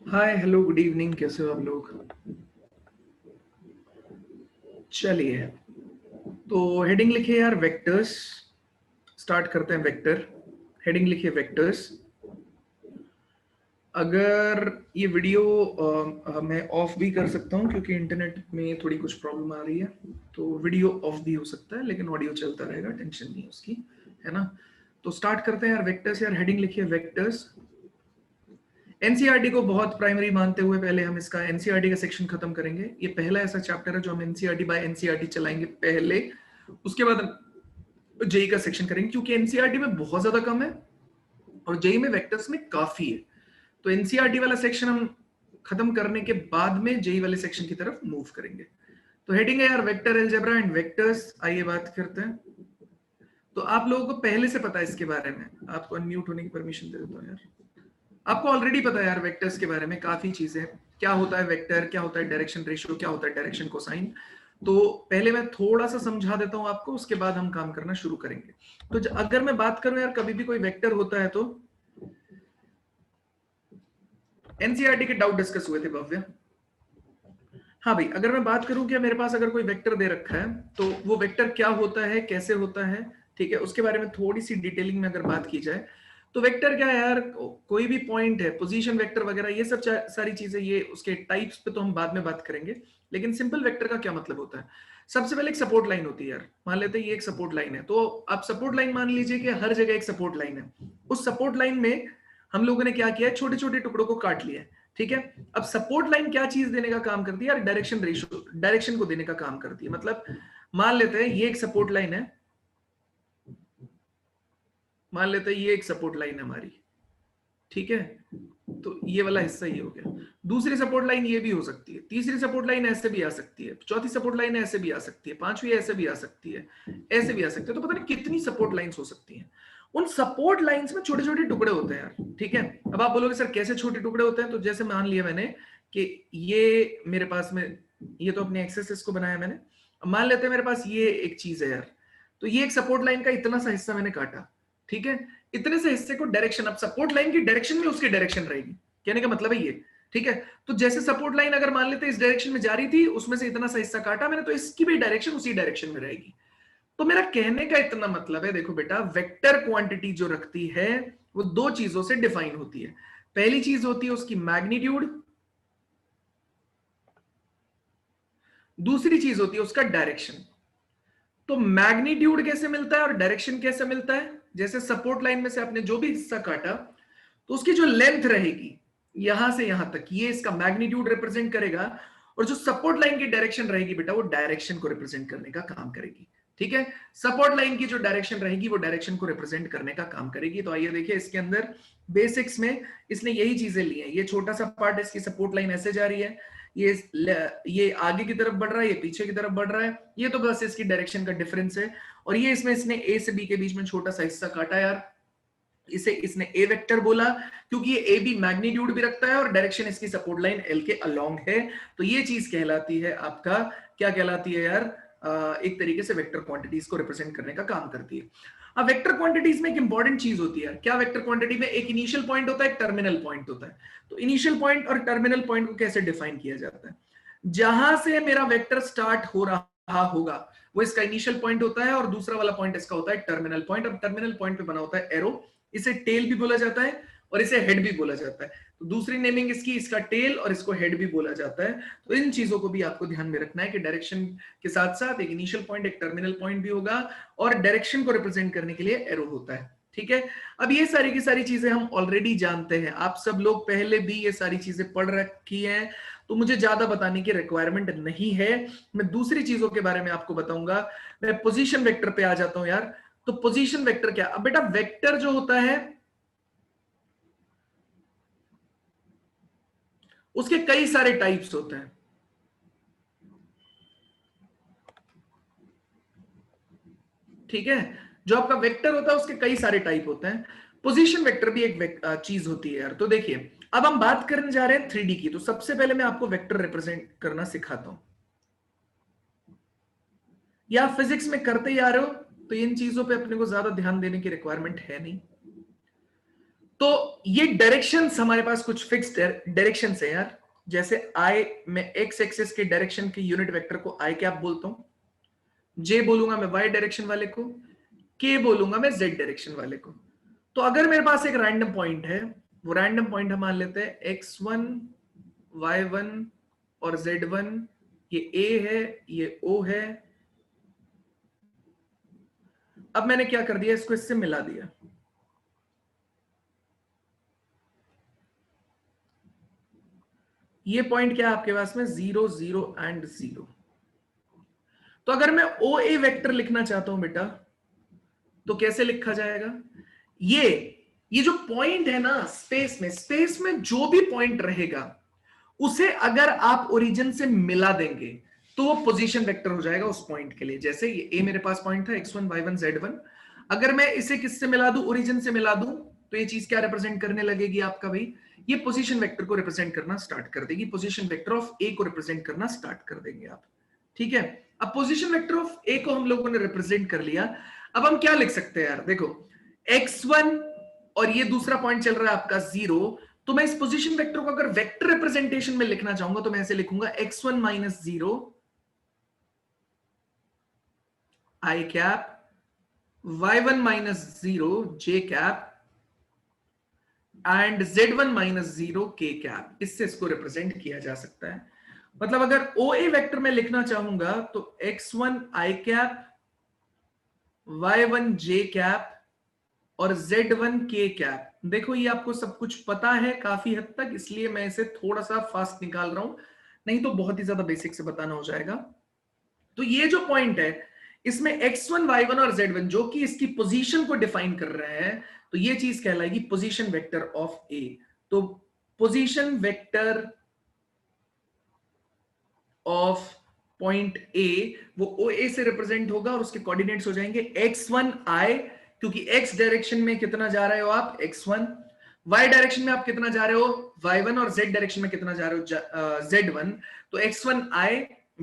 Hi hello good evening, कैसे हो आप लोग। चलिए, तो हेडिंग लिखिए यार वेक्टर्स। स्टार्ट करते हैं वेक्टर। हेडिंग लिखिए वेक्टर्स। अगर ये वीडियो मैं ऑफ भी कर सकता हूँ क्योंकि इंटरनेट में थोड़ी कुछ प्रॉब्लम आ रही है, तो वीडियो ऑफ भी हो सकता है लेकिन ऑडियो चलता रहेगा, टेंशन नहीं है उसकी, है ना। तो स्टार्ट करते हैं यार वेक्टर्स। यार हेडिंग लिखिए वेक्टर्स। एनसीईआरटी को बहुत प्राइमरी मानते हुए पहले हम इसका एनसीईआरटी का सेक्शन खत्म करेंगे। ये पहला ऐसा चैप्टर है जो हम एनसीईआरटी बाय एनसीईआरटी चलाएंगे पहले, उसके बाद जेई का सेक्शन करेंगे क्योंकि एनसीईआरटी में बहुत ज्यादा कम है और जेई में वेक्टर्स में काफी है। तो एनसीईआरटी वाला सेक्शन हम खत्म करने के बाद में जेई वाले सेक्शन की तरफ मूव करेंगे। तो हेडिंग है यार वेक्टर अलजेब्रा एंड वेक्टर्स। आइए बात करते हैं। तो आप लोगों को पहले से पता है इसके बारे में, आपको अनम्यूट होने की परमिशन दे देता हूं यार। आपको ऑलरेडी पता है यार वेक्टर्स के बारे में काफी चीजें, क्या होता है वेक्टर, क्या होता है डायरेक्शन रेशियो, क्या होता है डायरेक्शन कोसाइन। तो पहले मैं थोड़ा सा समझा देता हूं आपको, उसके बाद हम काम करना शुरू करेंगे। तो अगर मैं बात करूं यार, कभी भी कोई वेक्टर होता है तो एनसीईआरटी के डाउट डिस्कस हुए थे भव्य। हाँ भाई, अगर मैं बात करूं कि मेरे पास अगर कोई वेक्टर दे रखा है तो वो वेक्टर क्या होता है, कैसे होता है, ठीक है, उसके बारे में थोड़ी सी डिटेलिंग में अगर बात की जाए तो वेक्टर क्या है यार, कोई भी पॉइंट है, पोजीशन वेक्टर वगैरह ये सब सारी चीजें, ये उसके टाइप्स पे तो हम बाद में बात करेंगे। लेकिन सिंपल वेक्टर का क्या मतलब होता है। सबसे पहले एक सपोर्ट लाइन होती है यार। मान लेते हैं ये एक सपोर्ट लाइन है, तो आप सपोर्ट लाइन मान लीजिए कि हर जगह एक सपोर्ट लाइन है। उस सपोर्ट लाइन में हम लोगों ने क्या किया है, छोटे छोटे टुकड़ों को काट लिया है, ठीक है। अब सपोर्ट लाइन क्या चीज देने का काम करती है यार, डायरेक्शन रेशियो, डायरेक्शन को देने का काम करती है। मतलब मान लेते हैं ये एक सपोर्ट लाइन है, मान लेते हैं ये एक सपोर्ट लाइन है हमारी, ठीक है। तो ये वाला हिस्सा ये हो गया। दूसरी सपोर्ट लाइन ये भी हो सकती है, तीसरी सपोर्ट लाइन ऐसे भी आ सकती है, चौथी सपोर्ट लाइन ऐसे भी आ सकती है, पांचवी ऐसे भी आ सकती है, ऐसे भी आ सकती है। तो पता नहीं कितनी सपोर्ट लाइंस हो सकती हैं। उन सपोर्ट लाइंस में छोटे छोटे टुकड़े होते हैं यार, ठीक है। अब आप बोलोगे सर कैसे छोटे टुकड़े होते हैं, तो जैसे मान लिया मैंने कि ये मेरे पास में, ये तो अपने एक्सेस को बनाया मैंने। अब मान लेते हैं मेरे पास ये एक चीज है यार, तो ये एक सपोर्ट लाइन का इतना सा हिस्सा मैंने काटा, ठीक है। इतने से हिस्से को डायरेक्शन, अब सपोर्ट लाइन की डायरेक्शन में उसकी डायरेक्शन रहेगी, कहने का मतलब है ये, ठीक है। तो जैसे सपोर्ट लाइन अगर मान लेते इस डायरेक्शन में जा रही थी, उसमें से इतना सा हिस्सा काटा मैंने, तो इसकी भी डायरेक्शन उसी डायरेक्शन में रहेगी। तो मेरा कहने का इतना मतलब है, देखो बेटा, वेक्टर क्वांटिटी जो रखती है वो दो चीजों से डिफाइन होती है। पहली चीज होती है उसकी मैग्नीट्यूड, दूसरी चीज होती है उसका डायरेक्शन। तो मैग्नीट्यूड कैसे मिलता है और डायरेक्शन कैसे मिलता है, जैसे सपोर्ट लाइन में से आपने जो भी हिस्सा काटा तो उसकी जो लेंथ रहेगी यहां से यहां तक, ये इसका मैग्नीट्यूड रिप्रेजेंट करेगा। और जो सपोर्ट लाइन की डायरेक्शन रहेगी बेटा, वो डायरेक्शन को रिप्रेजेंट करने का काम करेगी, ठीक है। सपोर्ट लाइन की जो डायरेक्शन रहेगी वो डायरेक्शन को रिप्रेजेंट करने का काम करेगी। तो आइए देखिए, इसके अंदर बेसिक्स में इसने यही चीजें ली हैं। ये छोटा सा पार्ट, इसकी सपोर्ट लाइन ऐसे जा रही है, ये आगे की तरफ बढ़ रहा है, ये पीछे की तरफ बढ़ रहा है, ये तो बस इसकी डायरेक्शन का डिफरेंस है। और ये इसमें इसने ए से बी के बीच में छोटा सा हिस्सा काटा यार, इसे इसने ए वेक्टर बोला क्योंकि ये ए बी मैग्नीट्यूड भी रखता है और डायरेक्शन इसकी सपोर्ट लाइन एल के अलोंग है। तो ये चीज कहलाती है आपका, क्या कहलाती है यार, एक तरीके से वेक्टर क्वांटिटीज को रिप्रेजेंट करने का काम करती है। अब वेक्टर क्वांटिटीज में एक इंपॉर्टेंट चीज होती है, क्या वेक्टर क्वांटिटी में एक इनिशियल पॉइंट होता है, एक टर्मिनल पॉइंट होता है। तो इनिशियल पॉइंट और टर्मिनल पॉइंट को कैसे डिफाइन किया जाता है, जहां से मेरा वेक्टर स्टार्ट हो रहा होगा वो इसका इनिशियल पॉइंट होता है और दूसरा वाला पॉइंट इसका होता है टर्मिनल पॉइंट। अब टर्मिनल पॉइंट पे बना होता है एरो, इसे टेल भी बोला जाता है और इसे हेड भी बोला जाता है। तो दूसरी नेमिंग इसकी, इसका टेल और इसको हेड भी बोला जाता है। तो इन चीजों को भी आपको ध्यान में रखना है कि डायरेक्शन के साथ साथ एक इनिशियल पॉइंट, एक टर्मिनल पॉइंट भी होगा और डायरेक्शन को रिप्रेजेंट करने के लिए एरो होता है, ठीक है। अब ये सारी की सारी चीजें हम ऑलरेडी जानते हैं, आप सब लोग पहले भी ये सारी चीजें पढ़ रखी हैं, तो मुझे ज्यादा बताने की रिक्वायरमेंट नहीं है। मैं दूसरी चीजों के बारे में आपको बताऊंगा। मैं पोजीशन वेक्टर पे आ जाता हूं यार। तो पोजीशन वेक्टर क्या, अब बेटा वेक्टर जो होता है उसके कई सारे टाइप्स होते हैं, ठीक है। जो आपका वेक्टर होता है उसके कई सारे टाइप होते हैं, पोजीशन वेक्टर भी एक चीज होती है यार। तो देखिए, अब हम बात करने जा रहे हैं 3D की, तो सबसे पहले मैं आपको वेक्टर रिप्रेजेंट करना सिखाता हूं। या फिजिक्स में करते ही आ रहे हो तो इन चीजों पे अपने को ज्यादा ध्यान देने की रिक्वायरमेंट है नहीं। तो ये डायरेक्शंस हमारे पास कुछ फिक्स्ड डायरेक्शन है यार, जैसे आई में एक्स एक्सिस के डायरेक्शन के यूनिट वेक्टर को आई कैप बोलता हूं, जे बोलूंगा मैं वाई डायरेक्शन वाले को, के बोलूंगा मैं जेड डायरेक्शन वाले को। तो अगर मेरे पास एक रैंडम पॉइंट है, वो रैंडम पॉइंट हम मान लेते हैं x1 y1 और z1, ये a है ये o है। अब मैंने क्या कर दिया, इसको इससे मिला दिया, ये पॉइंट क्या है आपके पास में 0 0 एंड 0। तो अगर मैं ओ ए वेक्टर लिखना चाहता हूं बेटा, तो कैसे लिखा जाएगा, ये जो पॉइंट है ना स्पेस में जो भी पॉइंट रहेगा उसे अगर आप ओरिजिन से मिला देंगे तो वो पोजीशन वेक्टर हो जाएगा उस पॉइंट के लिए। जैसे ये ए मेरे पास पॉइंट था x1 y1 z1, अगर मैं इसे किससे मिला दूं, ओरिजिन से मिला दूं, तो ये चीज क्या रिप्रेजेंट करने लगेगी आपका भाई, ये पोजीशन वेक्टर को रिप्रेजेंट करना स्टार्ट कर देगी, पोजीशन वेक्टर ऑफ ए को रिप्रेजेंट करना स्टार्ट कर देंगे आप। ठीक है, अब पोजीशन वेक्टर ऑफ ए को हम लोगों ने रिप्रेजेंट कर लिया। अब हम क्या लिख सकते हैं यार, देखो x1 और ये दूसरा पॉइंट चल रहा है आपका 0, तो मैं इस पोजीशन वेक्टर को अगर वेक्टर रिप्रेजेंटेशन में लिखना चाहूंगा तो मैं ऐसे लिखूंगा x1 minus 0 I cap, y1 minus 0 j cap and z1 minus 0 k cap. इससे इसको रिप्रेजेंट किया जा सकता है। मतलब अगर OA वेक्टर में लिखना चाहूंगा तो x1 i cap, y1 j cap और z1 k कैप। देखो ये आपको सब कुछ पता है काफी हद तक, इसलिए मैं इसे थोड़ा सा फास्ट निकाल रहा हूं, नहीं तो बहुत ही ज्यादा बेसिक से बताना हो जाएगा। तो ये जो पॉइंट है इसमें x1 y1 और z1 जो कि इसकी पोजीशन को डिफाइन कर रहे हैं, तो ये चीज कहलाएगी पोजीशन वेक्टर ऑफ ए। तो position vector of point A वो ओ ए से रिप्रेजेंट होगा और उसके कोऑर्डिनेट्स हो जाएंगे x1 i, क्योंकि x डायरेक्शन में कितना जा रहे हो आप x1, y डायरेक्शन में आप कितना जा रहे हो y1 और z डायरेक्शन में कितना जा रहे हो z1, तो x1 i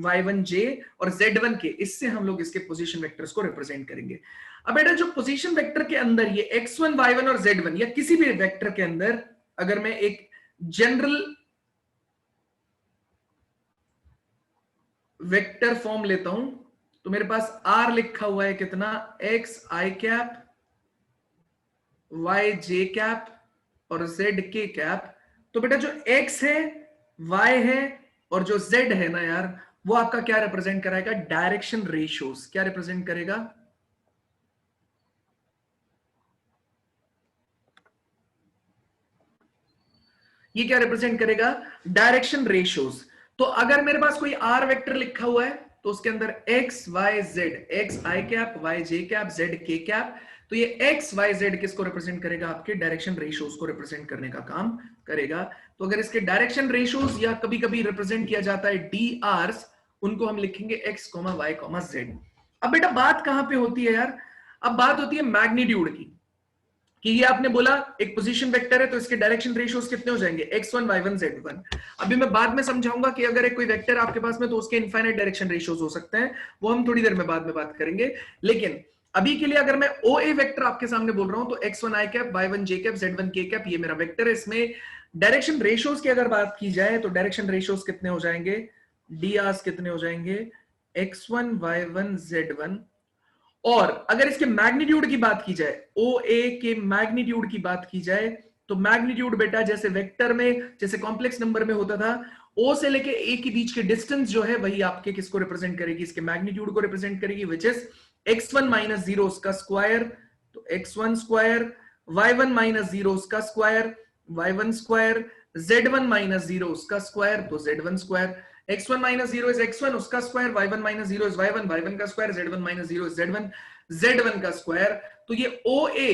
y1 j और z1 k, इससे हम लोग इसके पोजीशन वेक्टर्स को रिप्रेजेंट करेंगे। अब बेटा जो पोजीशन वेक्टर के अंदर ये x1 y1 और z1 या किसी भी वेक्टर के अंदर अगर मैं एक जनरल वेक्टर फॉर्म लेता हूं तो मेरे पास r लिखा हुआ है कितना, x i cap, y j cap और z k कैप। तो बेटा जो x है, y है और जो z है ना यार, वो आपका क्या रिप्रेजेंट कराएगा, डायरेक्शन रेशियोज। क्या रिप्रेजेंट करेगा, ये क्या रिप्रेजेंट करेगा, डायरेक्शन रेशियोज। तो अगर मेरे पास कोई आर वेक्टर लिखा हुआ है तो उसके अंदर एक्स वाई जेड, एक्स आई कैप, वाई जे कैप, जेड के कैप, तो ये एक्स वाई जेड किसको रिप्रेजेंट करेगा, आपके डायरेक्शन रेशियोज को रिप्रेजेंट करने का काम करेगा। तो अगर इसके डायरेक्शन रेशियोज या कभी कभी रिप्रेजेंट किया जाता है डी आर्स, उनको हम लिखेंगे x comma y comma z. अब बेटा बात कहां पे होती है यार, अब बात होती है मैग्नीट्यूड की, कि ये आपने बोला एक पोजीशन वेक्टर है तो इसके डायरेक्शन रेशियोज कितने हो जाएंगे, x1 y1 z1। अभी मैं बाद में समझाऊंगा कि अगर एक कोई वेक्टर आपके पास में तो उसके इनफाइनाइट डायरेक्शन रेशियोज हो सकते हैं, वो हम थोड़ी देर में बाद में बात करेंगे। लेकिन अभी के लिए अगर मैं OA वेक्टर आपके सामने बोल रहा हूं तो x1 i cap, y1 j cap, z1 k cap, ये मेरा वेक्टर है। इसमें डायरेक्शन रेशियोज की अगर बात की जाए तो डायरेक्शन रेशियोज कितने हो जाएंगे, drs कितने हो जाएंगे, x1 y1 z1। और अगर इसके मैग्नीट्यूड की बात की जाए, ओ ए के मैग्नीट्यूड की बात की जाए, तो मैग्नीट्यूड बेटा जैसे वेक्टर में, जैसे कॉम्प्लेक्स नंबर में होता था, ओ से लेके ए के बीच के डिस्टेंस जो है वही आपके किसको रिप्रेजेंट करेगी, इसके मैग्नीट्यूड को रिप्रेजेंट करेगी, विच इज x1 माइनस 0 उसका स्क्वायर, तो x1 स्क्वायर, y1 माइनस 0 उसका square, y1 square, z1 minus 0 उसका स्क्वायर, तो z1 square. x1 minus 0 is x1 उसका square, y1 minus 0 is y1 y1 का square, z1 minus 0 is z1 z1 का square. तो ये OA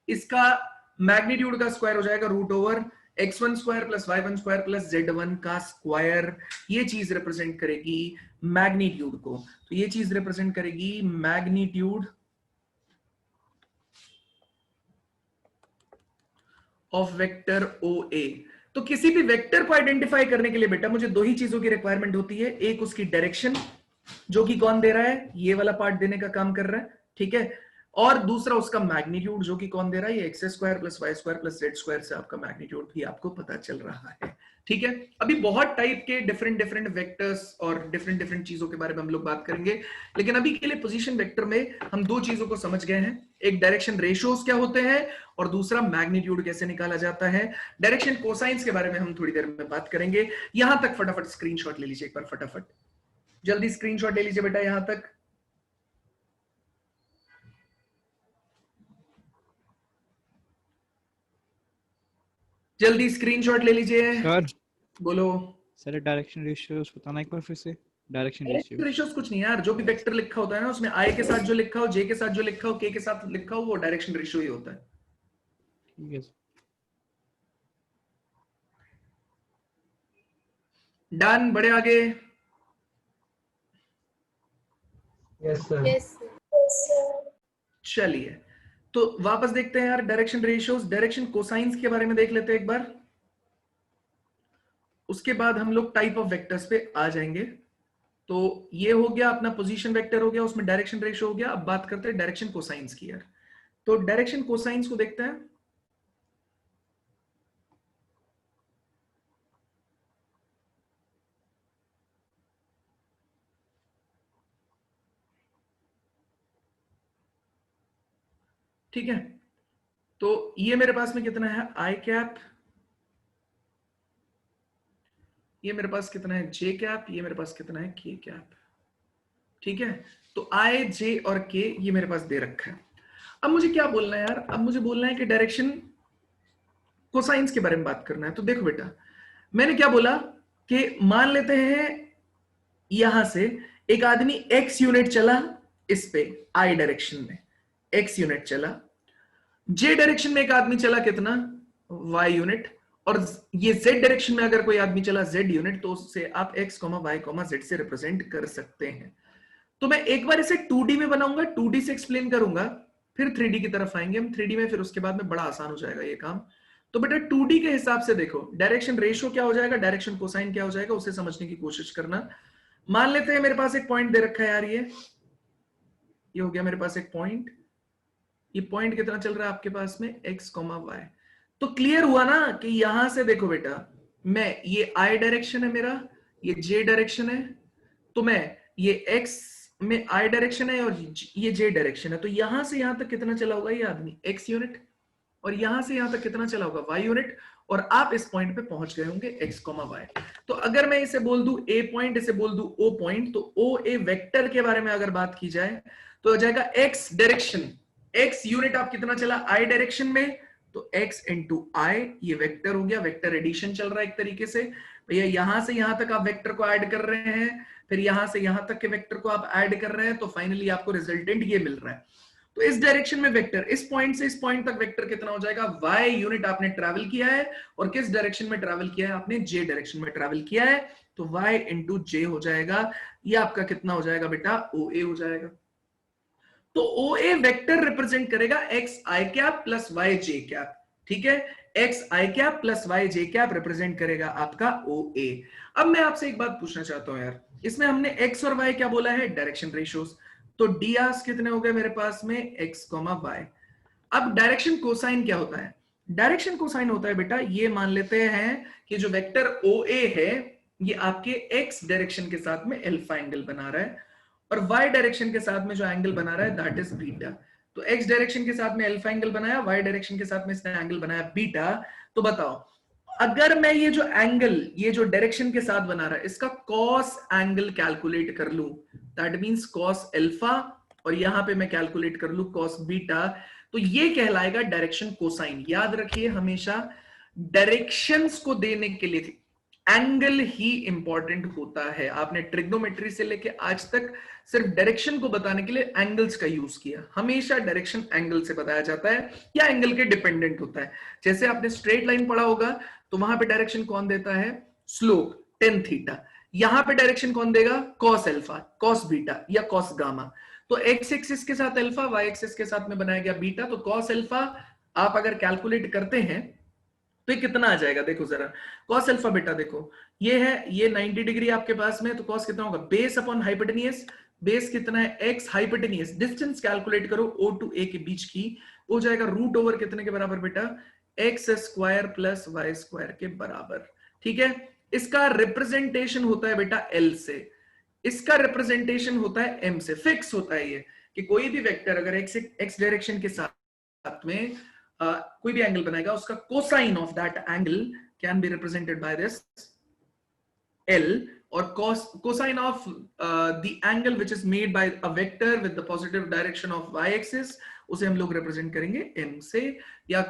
इसका मैग्नीट्यूड का स्क्वायर हो जाएगा root over x1 square plus y1 square plus z1 का स्क्वायर। ये चीज रिप्रेजेंट करेगी मैग्नीट्यूड को, तो ये चीज रिप्रेजेंट करेगी मैग्नीट्यूड ऑफ वेक्टर OA। तो किसी भी वेक्टर को आइडेंटिफाई करने के लिए बेटा मुझे दो ही चीजों की रिक्वायरमेंट होती है, एक उसकी डायरेक्शन जो कि कौन दे रहा है, ये वाला पार्ट देने का काम कर रहा है, ठीक है, और दूसरा उसका मैग्नीट्यूड जो कि कौन दे रहा है, ये x square plus y square plus z square से आपका मैग्नीट्यूड भी आपको पता चल रहा है। ठीक है, अभी बहुत टाइप के डिफरेंट डिफरेंट वेक्टर्स और डिफरेंट डिफरेंट चीजों के बारे में हम लोग बात करेंगे, लेकिन अभी के लिए पोजीशन वेक्टर में हम दो चीजों को समझ गए हैं, एक डायरेक्शन रेशियोज क्या होते हैं और दूसरा मैग्नीट्यूड कैसे निकाला जाता है। डायरेक्शन कोसाइंस के बारे में हम थोड़ी देर में बात करेंगे। यहां तक फटाफट स्क्रीनशॉट ले लीजिए एक बार, फटाफट जल्दी स्क्रीनशॉट ले लीजिए बेटा, यहां तक जल्दी स्क्रीनशॉट ले लीजिए। सर बोलो सर डायरेक्शन रेशियोस बताना एक बार फिर से। डायरेक्शन रेशियोस कुछ नहीं यार, जो भी वेक्टर लिखा होता है ना उसमें आई के साथ जो लिखा हो, जे के साथ जो लिखा हो, के साथ लिखा हो, वो डायरेक्शन रेशियो ही होता है। ठीक है डन, बड़े आगे। Yes sir. चलिए तो वापस देखते हैं यार डायरेक्शन रेशियोस। डायरेक्शन कोसाइंस के बारे में देख लेते हैं एक बार, उसके बाद हम लोग टाइप ऑफ वेक्टर्स पे आ जाएंगे। तो ये हो गया अपना पोजीशन वेक्टर हो गया, उसमें डायरेक्शन रेशियो हो गया। अब बात करते हैं डायरेक्शन कोसाइंस की यार। तो डायरेक्शन कोसाइंस को देखते हैं। ठीक है, तो ये मेरे पास में कितना है आई कैप, ये मेरे पास कितना है जे कैप, ये मेरे पास कितना है के कैप। ठीक है, तो आई जे और के ये मेरे पास दे रखा है। अब मुझे क्या बोलना है यार, अब मुझे बोलना है कि डायरेक्शन कोसाइंस के बारे में बात करना है। तो देखो बेटा, मैंने क्या बोला कि मान लेते हैं यहां से एक आदमी एक्स यूनिट चला इस पे आई डायरेक्शन में, एक्स यूनिट चला, जे डायरेक्शन में एक आदमी चला कितना वाई यूनिट, और ये जेड डायरेक्शन में अगर कोई आदमी चला जेड यूनिट, तो उससे आप एक्स वाई जेड से रिप्रेजेंट कर सकते हैं। तो मैं एक बार इसे 2D में बनाऊंगा, 2D से एक्सप्लेन करूंगा, फिर 3D की तरफ आएंगे हम 3D में, फिर उसके बाद में बड़ा आसान हो जाएगा ये काम। तो बेटा 2D के हिसाब से देखो डायरेक्शन रेशियो क्या हो जाएगा, डायरेक्शन कोसाइन क्या हो जाएगा, उसे समझने की कोशिश करना। मान लेते हैं मेरे पास एक पॉइंट दे रखा है यार, ये हो गया मेरे पास एक पॉइंट। ये पॉइंट कितना चल रहा है आपके पास में एक्स वाई। तो क्लियर हुआ ना कि यहां से देखो बेटा, मैं ये आई डायरेक्शन है मेरा, ये जे डायरेक्शन है, तो मैं ये एक्स में आई डायरेक्शन है और ये जे डायरेक्शन है, तो यहां से यहां तक कितना चला होगा ये आदमी एक्स यूनिट, और यहां से यहां तक कितना चला होगा वाई यूनिट, और आप इस पॉइंट पे पहुंच गए होंगे एक्स वाई। तो अगर मैं इसे बोल दूं ए पॉइंट, इसे बोल दूं ओ पॉइंट, तो ओ ए वेक्टर के बारे में अगर बात की जाए तो हो जाएगा एक्स डायरेक्शन, एक्स यूनिट आप कितना चला आई डायरेक्शन में, तो x इंटू आई, ये वेक्टर हो गया, वेक्टर एडिशन चल रहा है एक तरीके से भैया, यहां से यहां तक आप वेक्टर को ऐड कर रहे हैं, फिर यहां से यहां तक के वेक्टर को आप ऐड कर रहे हैं, तो फाइनली आपको रिजल्टेंट ये मिल रहा है। तो इस डायरेक्शन में वेक्टर, इस पॉइंट से इस पॉइंट तक वेक्टर कितना हो जाएगा, y यूनिट आपने ट्रैवल किया है, और किस डायरेक्शन में ट्रैवल किया है आपने, j डायरेक्शन में ट्रैवल किया है, तो y इंटू जे हो जाएगा, ये आपका कितना हो जाएगा बेटा OA हो जाएगा। तो OA वेक्टर रिप्रेजेंट करेगा एक्स आई कैप प्लस वाई जे कैप। ठीक है, एक्स आई कैप प्लस वाई जे कैप रिप्रेजेंट करेगा आपका OA। अब मैं आपसे एक बात पूछना चाहता हूं यार, इसमें हमने एक्स और वाई क्या बोला है, डायरेक्शन रेशियोज, तो ds कितने हो गए मेरे पास में एक्स वाई। अब डायरेक्शन कोसाइन क्या होता है, डायरेक्शन कोसाइन होता है बेटा, ये मान लेते हैं कि जो वेक्टर OA है ये आपके एक्स डायरेक्शन के साथ में अल्फा एंगल बना रहा है, और y डायरेक्शन के साथ में जो एंगल बना रहा है दैट इज बीटा। तो x डायरेक्शन के साथ में अल्फा एंगल बनाया, y डायरेक्शन के साथ में इसने एंगल बनाया बीटा। तो बताओ अगर मैं ये जो एंगल, ये जो डायरेक्शन के साथ बना रहा है, इसका कॉस एंगल कैलकुलेट कर लूं, दैट मींस कॉस अल्फा, और यहां पे मैं कैलकुलेट कर लूं कॉस बीटा, तो ये कहलाएगा डायरेक्शन कोसाइन। याद रखिए हमेशा डायरेक्शंस को देने के लिए एंगल ही इंपॉर्टेंट होता है। आपने ट्रिग्नोमेट्री से लेके आज तक सिर्फ डायरेक्शन को बताने के लिए एंगल्स का यूज किया, हमेशा डायरेक्शन एंगल से बताया जाता है या एंगल के डिपेंडेंट होता है। जैसे आपने स्ट्रेट लाइन पढ़ा होगा तो वहां पे डायरेक्शन कौन देता है, स्लोप टेन थीटा, यहां पे डायरेक्शन कौन देगा, कॉस अल्फा, कॉस बीटा या कॉस गामा। तो एक्स एक्सिस के साथ अल्फा, वाई एक्सिस के साथ में बनाया गया बीटा, तो कॉस अल्फा आप अगर कैलकुलेट करते हैं तो ये कितना आ जाएगा, देखो जरा कॉस अल्फा बेटा, देखो ये है, ये 90 डिग्री आपके पास में, तो कॉस कितना होगा, बेस अपॉन हाइपोटेनियस, बेस कितना है, x हाइपोटेनियस, डिस्टेंस कैलकुलेट करो O टू A के बीच की, हो जाएगा रूट ओवर कितने के बराबर बेटा, x square plus y square के बराबर। ठीक है, इसका रिप्रेजेंटेशन होता है बेटा L से, इसका रिप्रेजेंटेशन होता है M से। फिक्स होता है ये कि कोई भी वेक्टर अगर x डायरेक्शन के साथ में कोई भी एंगल बनाएगा, उसका cosine of that angle can be represented by this L, or cosine of the angle which is made by a vector with the positive direction of y-axis, उसे हम लोग रिप्रेजेंट करेंगे m से, या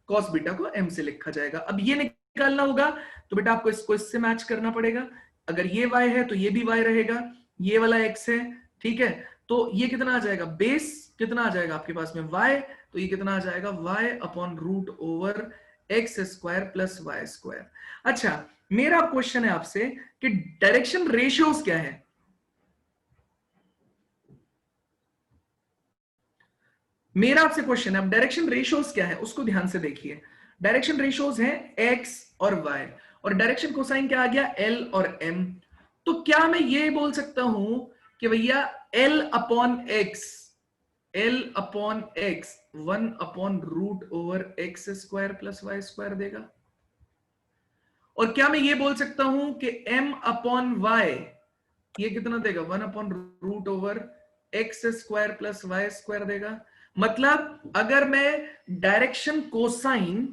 cos बीटा को m से लिखा जाएगा। अब ये निकालना होगा तो बेटा आपको इसको इससे मैच करना पड़ेगा। अगर ये y है तो ये भी y रहेगा, ये वाला x है, ठीक है, तो ये कितना आ जाएगा, बेस कितना आ जाएगा आपके पास में y, तो ये कितना आ जाएगा y upon root over x square plus y square. अच्छा, मेरा क्वेश्चन है आपसे कि डायरेक्शन रेशियोज क्या है। मेरा आपसे क्वेश्चन है, अब डायरेक्शन रेशियोज क्या है उसको ध्यान से देखिए। डायरेक्शन रेशियोज है x और y, और डायरेक्शन कोसाइन क्या आ गया, L और m। तो क्या मैं ये बोल सकता हूं कि भैया L upon x, L upon x 1 upon root over x square plus y square देगा? और क्या मैं ये बोल सकता हूं कि m अपॉन वाई ये कितना देगा, 1 upon root over x square plus y square देगा? मतलब अगर मैं डायरेक्शन कोसाइन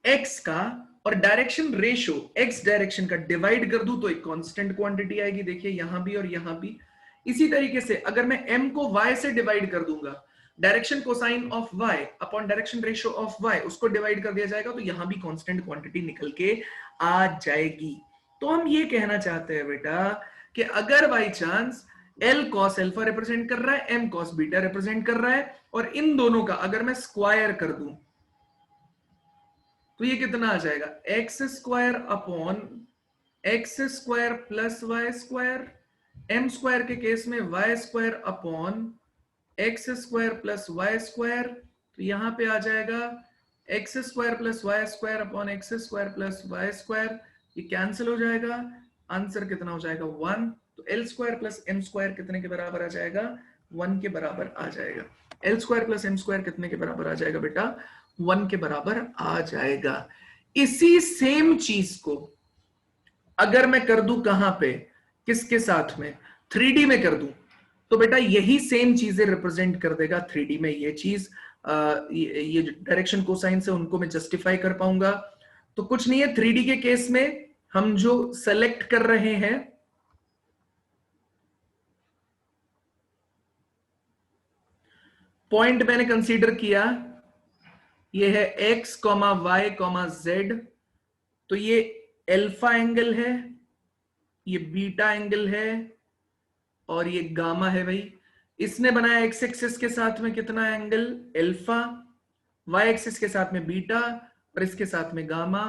x का और डायरेक्शन रेशियो x डायरेक्शन का डिवाइड कर दूं तो एक कांस्टेंट क्वांटिटी आएगी, देखिए यहां भी और यहां भी। इसी तरीके से अगर मैं m को y से डिवाइड कर दूंगा, direction cosine of y upon direction ratio of y, उसको डिवाइड कर दिया जाएगा, तो यहां भी कांस्टेंट क्वांटिटी निकल के आ जाएगी। तो हम ये कहना चाहते हैं बेटा कि अगर by chance L cos alpha represent कर रहा है, M cos बीटा रिप्रेजेंट कर रहा है, और इन दोनों का अगर मैं स्क्वायर कर दूं तो ये कितना आ जाएगा, x square upon x square plus y square, m square के केस में y square upon x square plus y square, तो यहां पे आ जाएगा x square plus y square upon x square plus y square, ये कैंसिल हो जाएगा, आंसर कितना हो जाएगा 1। तो l square plus m square कितने के बराबर आ जाएगा, 1 के बराबर आ जाएगा। L square plus m square कितने के बराबर आ जाएगा बेटा, 1 के बराबर आ जाएगा। इसी सेम चीज को अगर मैं कर दूं कहां पे, किसके साथ में, 3D में कर दूं, तो बेटा यही सेम चीजें रिप्रेजेंट कर देगा 3D में। ये चीज ये डायरेक्शन कोसाइन से उनको मैं जस्टिफाई कर पाऊंगा। तो कुछ नहीं है, 3D के केस में हम जो सेलेक्ट कर रहे हैं, पॉइंट मैंने कंसीडर किया, ये है x, y, z, तो ये अल्फा एंगल है, ये बीटा एंगल है, और ये गामा है भाई। इसने बनाया एक्स एक्सिस के साथ में कितना एंगल, अल्फा, वाई एक्सिस के साथ में बीटा, और इसके साथ में गामा।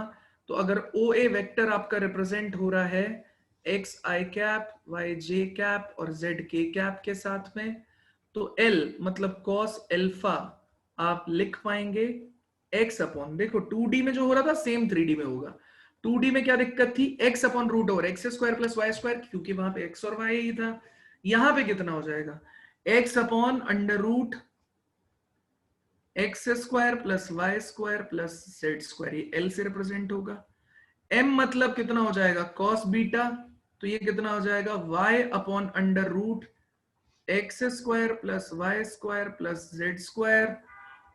तो अगर ओ ए वेक्टर आपका रिप्रेजेंट हो रहा है एक्स आई कैप, वाई जे कैप और जेड के कैप के साथ में, तो एल मतलब कॉस अल्फा आप लिख पाएंगे एक्स अपॉन, देखो 2D में जो हो रहा था सेम 3D में होगा। 2D में क्या दिक्कत थी, x upon root over x square plus y square, क्योंकि वहां पे एक्स और वाई ही था। यहां पे कितना हो जाएगा, x upon under root x square plus y square plus z square, ये एल से रिप्रेजेंट होगा। एम मतलब कितना हो जाएगा, कॉस बीटा, तो ये कितना हो जाएगा, y upon under root x square plus y square plus z square,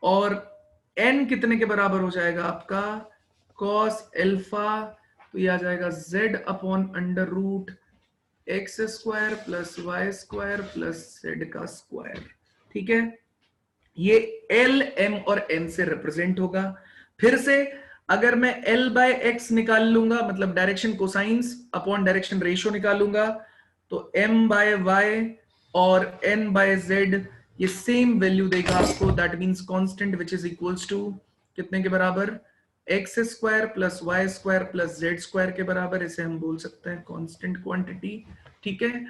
और एन कितने के बराबर हो जाएगा आपका, कॉस अल्फा, तो ये आ जाएगा z upon under root x square plus y square plus z का स्क्वायर। ठीक है, ये एल एम और एन से रिप्रेजेंट होगा। फिर से अगर मैं एल बाय एक्स निकाल लूंगा, मतलब direction cosines upon direction ratio निकालूंगा, तो एम बाय वाई और एन बाय जेड ये सेम वैल्यू देगा आपको, that means constant which is equals to कितने के बराबर, x square plus y square plus z square के बराबर, इसे हम बोल सकते हैं कांस्टेंट क्वांटिटी। ठीक है,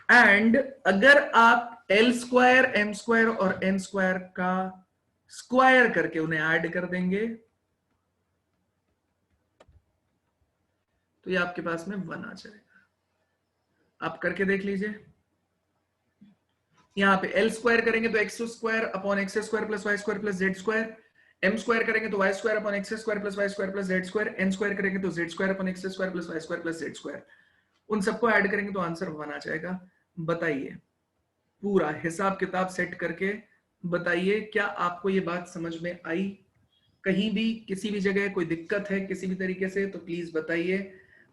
एंड अगर आप एल स्क्वायर, एम स्क्वायर और एन स्क्वायर का स्क्वायर करके उन्हें ऐड कर देंगे, तो ये आपके पास में 1 आ जाएगा। आप करके देख लीजिए। यहाँ पे एल स्क्वायर करेंगे तो x square upon x square plus y square plus z square, m square करेंगे तो y square upon x square plus y square plus z square, n square करेंगे तो z square upon x square plus y square plus z square. उन सबको add करेंगे तो answer 1 आ जाएगा। बताइए, पूरा हिसाब किताब सेट करके बताइए, क्या आपको ये बात समझ में आई? कहीं भी किसी भी जगह कोई दिक्कत है किसी भी तरीके से तो प्लीज बताइए।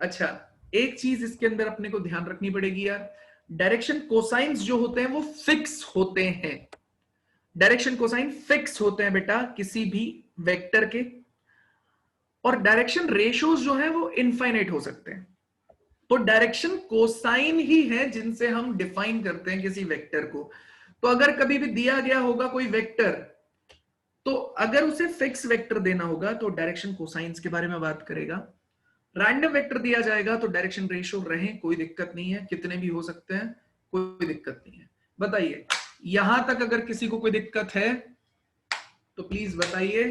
अच्छा, एक चीज इसके अंदर अपने को ध्यान रखनी पड़ेगी यार, डायरेक्शन कोसाइंस जो होते हैं वो फिक्स होते हैं। डायरेक्शन कोसाइन फिक्स होते हैं बेटा किसी भी वेक्टर के, और डायरेक्शन रेशियोज जो है वो इनफाइनाइट हो सकते हैं। तो डायरेक्शन कोसाइन ही है जिनसे हम डिफाइन करते हैं किसी वेक्टर को। तो अगर कभी भी दिया गया होगा कोई वेक्टर, तो अगर उसे फिक्स वेक्टर देना होगा तो डायरेक्शन कोसाइंस के बारे में बात करेगा। रैंडम वेक्टर दिया जाएगा तो डायरेक्शन रेशियो रहे, कोई दिक्कत नहीं है, कितने भी हो सकते हैं, कोई दिक्कत नहीं है। बताइए, यहां तक अगर किसी को कोई दिक्कत है तो प्लीज बताइए,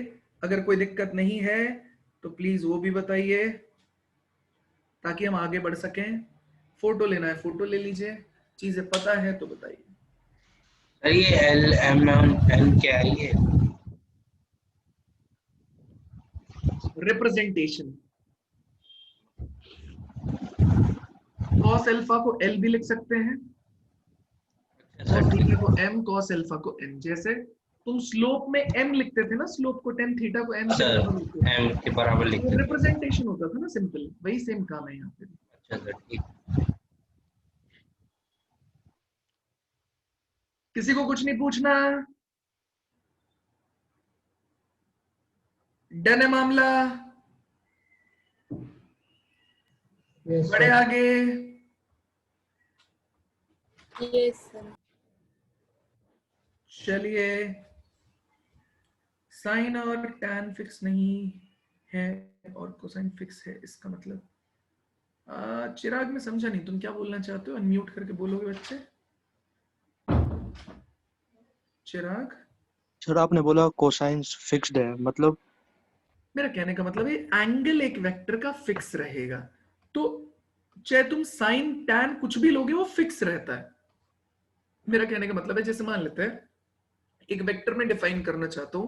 अगर कोई दिक्कत नहीं है तो प्लीज वो भी बताइए ताकि हम आगे बढ़ सकें। फोटो लेना है फोटो ले लीजिए, चीजें पता है तो बताइए। सर ये एल एम एन क्या है ये? रिप्रेजेंटेशन, कॉस अल्फा को एल भी लिख सकते हैं, कॉस थीटा को एम, कॉस अल्फा को एन। जैसे तुम स्लोप में एम लिखते थे ना, स्लोप को टेन, थीटा को एम के बराबर लिखते थे, एम के बराबर लिखते थे। रिप्रेजेंटेशन होता था ना, सिंपल। वही सेम काम है यहाँ पे। अच्छा सर, ठीक। किसी को कुछ नहीं पूछना? डन है मामला? Yes, बड़े sir. आगे। Yes, sir. चलिए, साइन और टैन फिक्स नहीं है और कोसाइन फिक्स है, इसका मतलब चिराग में समझा नहीं, तुम क्या बोलना चाहते हो? अनम्यूट करके बोलोगे बच्चे? चिराग, सर आपने बोला कोसाइंस फिक्स्ड है, मतलब? मेरा कहने का मतलब है एंगल एक वेक्टर का फिक्स रहेगा, तो चाहे तुम साइन टैन कुछ भी लोगे वो फिक्स रहता है। मेरा कहने का मतलब है, जैसे मान लेते हैं एक वेक्टर में डिफाइन करना चाहता हूं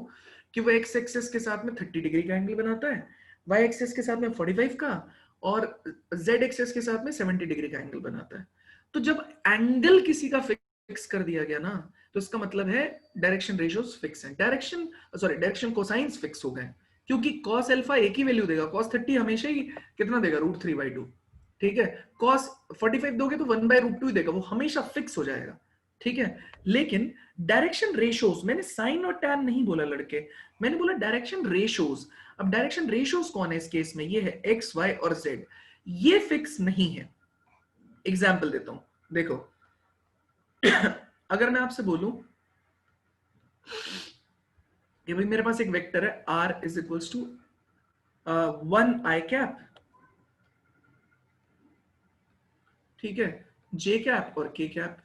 कि वो एक्स एक्सिस के साथ में 30 डिग्री का एंगल बनाता है, वाई एक्सिस के साथ में 45 का, और जेड एक्सिस के साथ में 70 डिग्री का एंगल बनाता है। तो जब एंगल किसी का फिक्स कर दिया गया ना, तो इसका मतलब है डायरेक्शन रेशियोज फिक्स हैं। डायरेक्शन कोसाइंस फिक्स हो गए, क्योंकि cos अल्फा एक ही वैल्यू देगा, cos 30 हमेशा ही कितना देगा, √3/2। ठीक है, cos 45 दोगे तो 1/√2 ही देगा, वो हमेशा फिक्स हो जाएगा। ठीक है, लेकिन डायरेक्शन रेशियोज, मैंने साइन और टैन नहीं बोला लड़के, मैंने बोला डायरेक्शन रेशियोज। अब डायरेक्शन रेशियोज कौन है इस केस में? ये है एक्स, वाई और जेड, ये फिक्स नहीं है। एग्जाम्पल देता हूं, देखो अगर मैं आपसे बोलूं कि भाई मेरे पास एक वेक्टर है r is equals to 1 i cap, ठीक है, j कैप और k कैप,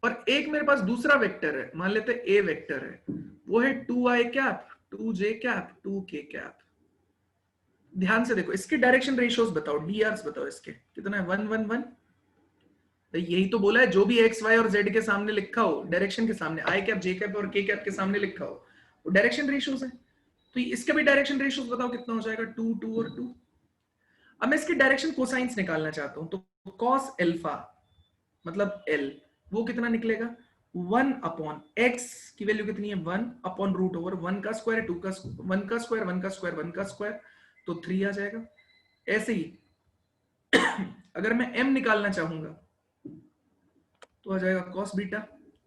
और एक मेरे पास दूसरा वेक्टर है, मान लेते हैं a वेक्टर है, वो है 2i cap, 2j cap, 2k cap. ध्यान से देखो, इसके डायरेक्शन रेशियोज बताओ, drs बताओ, इसके कितना है? 1 1 1। तो यही तो बोला है, जो भी x y और z के सामने लिखा हो, डायरेक्शन के सामने i कैप, j कैप और k कैप के सामने लिखा हो, वो डायरेक्शन रेशियोज है। तो इसके भी डायरेक्शन रेशियोज बताओ कितना हो जाएगा? 2 2 और 2। अब मैं इसके डायरेक्शन कोसाइंस निकालना चाहता हूं, तो cos अल्फा मतलब l, वो कितना निकलेगा? 1 अपॉन x की वैल्यू कितनी है? 1 अपॉन √1 का स्क्वायर, 2 का 1 का स्क्वायर, 1 का स्क्वायर, 1 का स्क्वायर, तो 3 आ जाएगा। ऐसे ही अगर मैं m निकालना चाहूंगा तो आ जाएगा cos बीटा,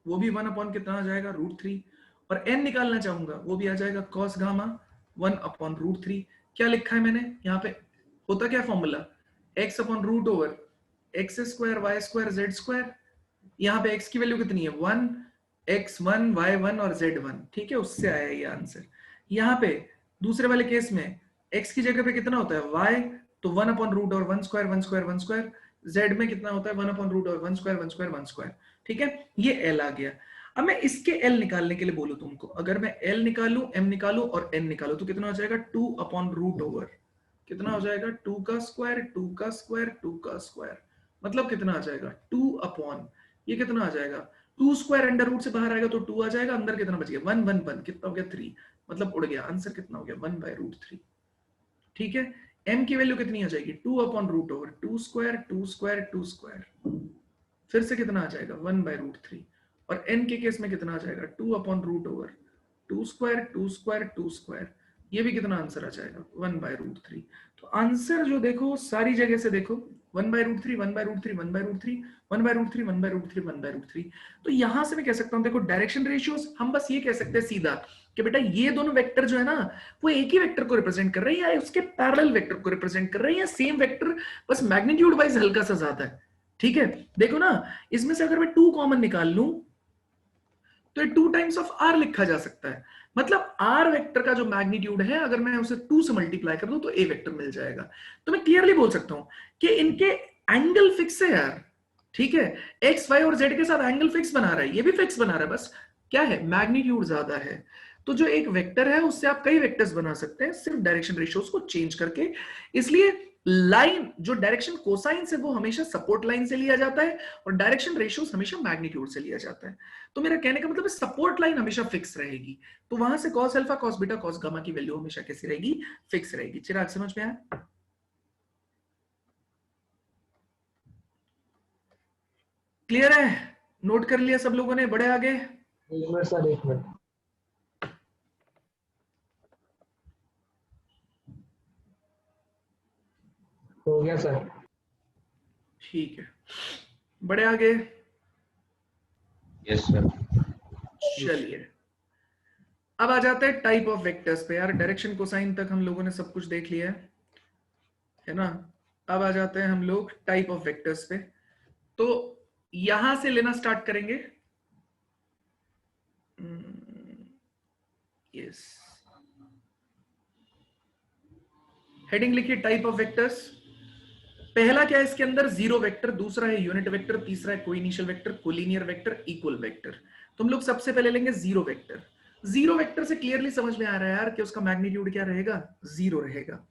वो भी 1 अपॉन कितना आ जाएगा? √3। और n निकालना चाहूंगा वो भी आ जाएगा cos गामा, 1 अपॉन √3। क्या लिखा है मैंने यहाँ पे? होता क्या formula? x upon x square, y square, z square. यहाँ पे x की वैल्यू कितनी है? 1, x1, y1 और z1। ठीक है, उससे आया ये आंसर। यहाँ पे दूसरे वाले केस में x की जगह पे कितना होता है? y, तो 1 upon √1 square, 1 square, 1 square. z में कितना होता है? 1 अपॉन √1 स्क्वायर, 1 स्क्वायर, 1 स्क्वायर। ठीक है, ये l आ गया। अब मैं इसके l निकालने के लिए बोलूं तुमको, अगर मैं l निकालूं, m निकालूं और n निकालूं, तो कितना हो जाएगा? 2 अपॉन √, कितना हो जाएगा? 2 का स्क्वायर, 2 का स्क्वायर, 2 का स्क्वायर, मतलब कितना आ जाएगा? 2 अपॉन, ये कितना आ जाएगा? 2 स्क्वायर अंडर रूट से बाहर आएगा तो 2 आ जाएगा, अंदर कितना बच गया 1 1 1, कितना हो गया 3, मतलब उड़ गया, आंसर कितना हो गया 1/√3। ठीक है, m की वैल्यू कितनी आ जाएगी 2/√2 स्क्वायर 2 स्क्वायर 2 स्क्वायर, फिर से कितना आ जाएगा 1/√3, और n के केस में कितना आ जाएगा 2/√2 स्क्वायर 2 स्क्वायर 2 स्क्वायर, ये भी कितना आंसर आ जाएगा 1/√3। तो आंसर जो देखो सारी जगह से देखो 1/√3 1/√3 1/√3 1/√3 1/√3 1/√3। तो यहां से मैं कह सकता हूं देखो डायरेक्शन रेशियोज, हम बस ये कह सकते हैं सीधा कि बेटा ये दोनों वेक्टर जो है ना वो एक ही वेक्टर को रिप्रेजेंट कर रहे हैं या उसके पैरेलल वेक्टर को रिप्रेजेंट कर रहे हैं या सेम वेक्टर, बस मैग्नीट्यूड वाइज हल्का सा ज्यादा है। ठीक है, देखो ना इसमें से अगर मैं 2 कॉमन निकाल लूं तो 2 टाइम्स ऑफ r लिखा जा सकता है, मतलब r वेक्टर का जो मैग्नीट्यूड है अगर मैं उसे 2 से मल्टीप्लाई कर दूं तो a वेक्टर मिल जाएगा। तो मैं क्लियरली बोल सकता हूं कि इनके एंगल फिक्स है यार। ठीक है, x y और z के साथ एंगल फिक्स बना रहा है, ये भी फिक्स बना रहा है, बस क्या है मैग्नीट्यूड ज्यादा है। तो जो एक वेक्टर है उससे आप कई वेक्टर्स बना सकते हैं सिर्फ डायरेक्शन रेशियोज को चेंज करके। इसलिए लाइन जो डायरेक्शन कोसाइन से वो हमेशा सपोर्ट लाइन से लिया जाता है और डायरेक्शन रेशियोज हमेशा मैग्नीट्यूड से लिया जाता है। तो मेरा कहने का मतलब है सपोर्ट लाइन हमेशा फिक्स रहेगी, तो वहां से cos alpha cos beta cos gamma की वैल्यू हमेशा कैसी रहेगी फिक्स रहेगी। चिराग समझ में आया? क्लियर है? नोट कर लिया सब लोगों ने? बड़े आगे? एक मिनट सर, एक मिनट। हो गया सर। ठीक है, बड़े आगे? Yes sir. चलिए अब आ जाते हैं टाइप ऑफ वेक्टर्स पे। यार डायरेक्शन कोसाइन तक हम लोगों ने सब कुछ देख लिया है ना, अब आ जाते हैं हम लोग टाइप ऑफ वेक्टर्स पे। तो यहां से लेना स्टार्ट करेंगे। यस, हेडिंग लिखिए टाइप ऑफ वेक्टर्स। पहला क्या है इसके अंदर जीरो वेक्टर, दूसरा है यूनिट वेक्टर, तीसरा है coinitial vector, collinear vector, equal vector. तो हम लोग सबसे पहले लेंगे जीरो वेक्टर। जीरो वेक्टर से क्लियरली समझ में आ रहा है यार कि उसका मैग्नीट्यूड क्या रहेगा, जीरो रहेगा।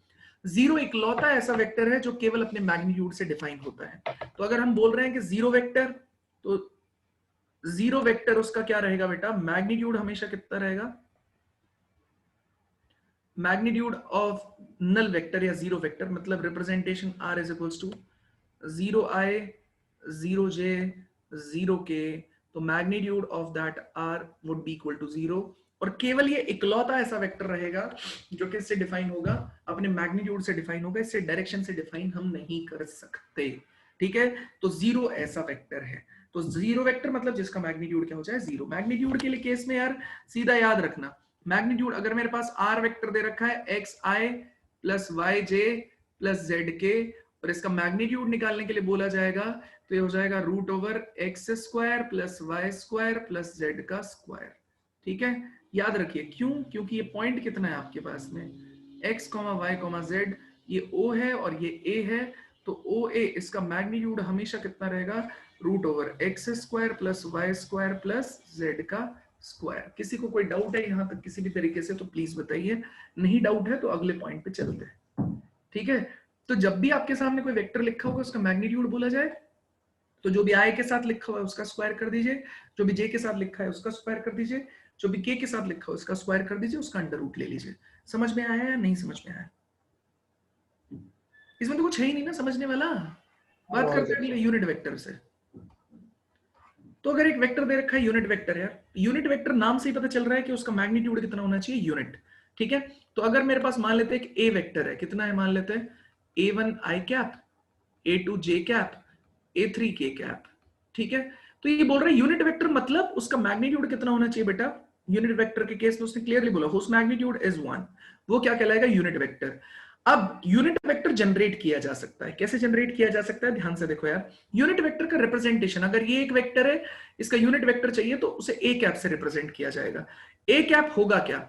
जीरो इकलौता ऐसा वेक्टर है जो केवल अपने मैग्नीट्यूड से डिफाइन होता है। तो अगर हम बोल रहे हैं कि जीरो वेक्टर, तो जीरो वेक्टर उसका क्या रहेगा बेटा, मैग्नीट्यूड हमेशा कितना रहेगा, मैग्नीट्यूड ऑफ नल वेक्टर या जीरो वेक्टर, मतलब representation r is equals to 0i 0j 0k, तो magnitude of that r would be equal to 0। और केवल ये इकलौता ऐसा वेक्टर रहेगा जो किससे डिफाइन होगा, अपने मैग्नीट्यूड से डिफाइन होगा, इससे डायरेक्शन से डिफाइन हम नहीं कर सकते। ठीक है, तो जीरो ऐसा वेक्टर है। तो जीरो वेक्टर मतलब जिसका मैग्नीट्यूड क्या हो जाए जीरो। मैग्नीट्यूड के लिए केस में यार सीधा याद रखना, मैग्नीट्यूड अगर मेरे पास r वेक्टर दे रखा है xi plus yj plus zk और इसका मैग्नीट्यूड निकालने के लिए बोला जाएगा तो ये हो जाएगा √x² plus y² plus z का स्क्वायर। ठीक है, याद रखिए क्यों, क्योंकि ये पॉइंट कितना है आपके पास में x, y, z, ये O है और ये A है, तो OA इसका मैग्नीट्यूड हमेशा कितना रहेगा √x² plus y² plus z का स्क्वायर। किसी को कोई डाउट है यहां तक किसी भी तरीके से तो प्लीज बताइए, नहीं डाउट है तो अगले पॉइंट पे चलते हैं। ठीक है, तो जब भी आपके सामने कोई वेक्टर लिखा होगा उसका मैग्नीट्यूड बोला जाए तो जो भी i के साथ लिखा हुआ है उसका स्क्वायर कर दीजिए, जो भी j के साथ लिखा है उसका स्क्वायर कर दीजिए, जो भी k के साथ लिखा है उसका स्क्वायर कर दीजिए, उसका अंडर रूट ले लीजिए। समझ में आया या नहीं समझ में आया? इसमें तो कुछ है ही नहीं ना समझने वाला। बात करते हैं अगले यूनिट वेक्टर से। तो अगर एक वेक्टर दे रखा है यूनिट वेक्टर, यार यूनिट वेक्टर नाम से ही पता चल रहा है कि उसका मैग्नीट्यूड कितना होना चाहिए, यूनिट। ठीक है, तो अगर मेरे पास मान लेते हैं कि a वेक्टर है, कितना है मान लेते हैं a1 i cap, a2 j cap, a3 k cap. ठीक है, तो ये बोल रहा है यूनिट वेक्टर मतलब उसका मैग्नीट्यूड कितना होना चाहिए बेटा। यूनिट वेक्टर के केस में उसने क्लियरली बोला हुज मैग्नीट्यूड इज 1, वो क्या कहलाएगा यूनिट वेक्टर। अब यूनिट वेक्टर जनरेट किया जा सकता है, कैसे जनरेट किया जा सकता है ध्यान से देखो यार। यूनिट वेक्टर का रिप्रेजेंटेशन, अगर ये एक वेक्टर है इसका यूनिट वेक्टर चाहिए तो उसे a कैप से रिप्रेजेंट किया जाएगा। a कैप होगा क्या,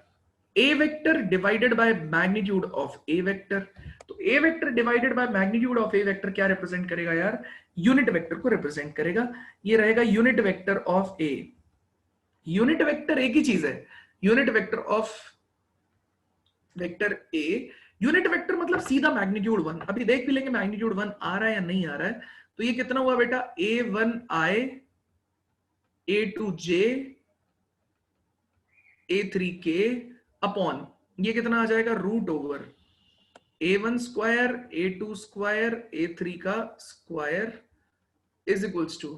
a vector divided by magnitude of a vector. तो a vector divided by magnitude of a vector क्या रिप्रेजेंट करेगा यार, यूनिट वेक्टर को रिप्रेजेंट करेगा। ये रहेगा unit vector of a। Unit vector एक ही चीज है, unit vector of vector a। Unit vector मतलब सीधा मैग्नीट्यूड 1। अभी देख भी लेंगे मैग्नीट्यूड 1 आ रहा है या नहीं आ रहा है। तो ये कितना हुआ बेटा a1i A2J A3K अपॉन ये कितना आ जाएगा root over A1 square A2 square A3 का square is equals to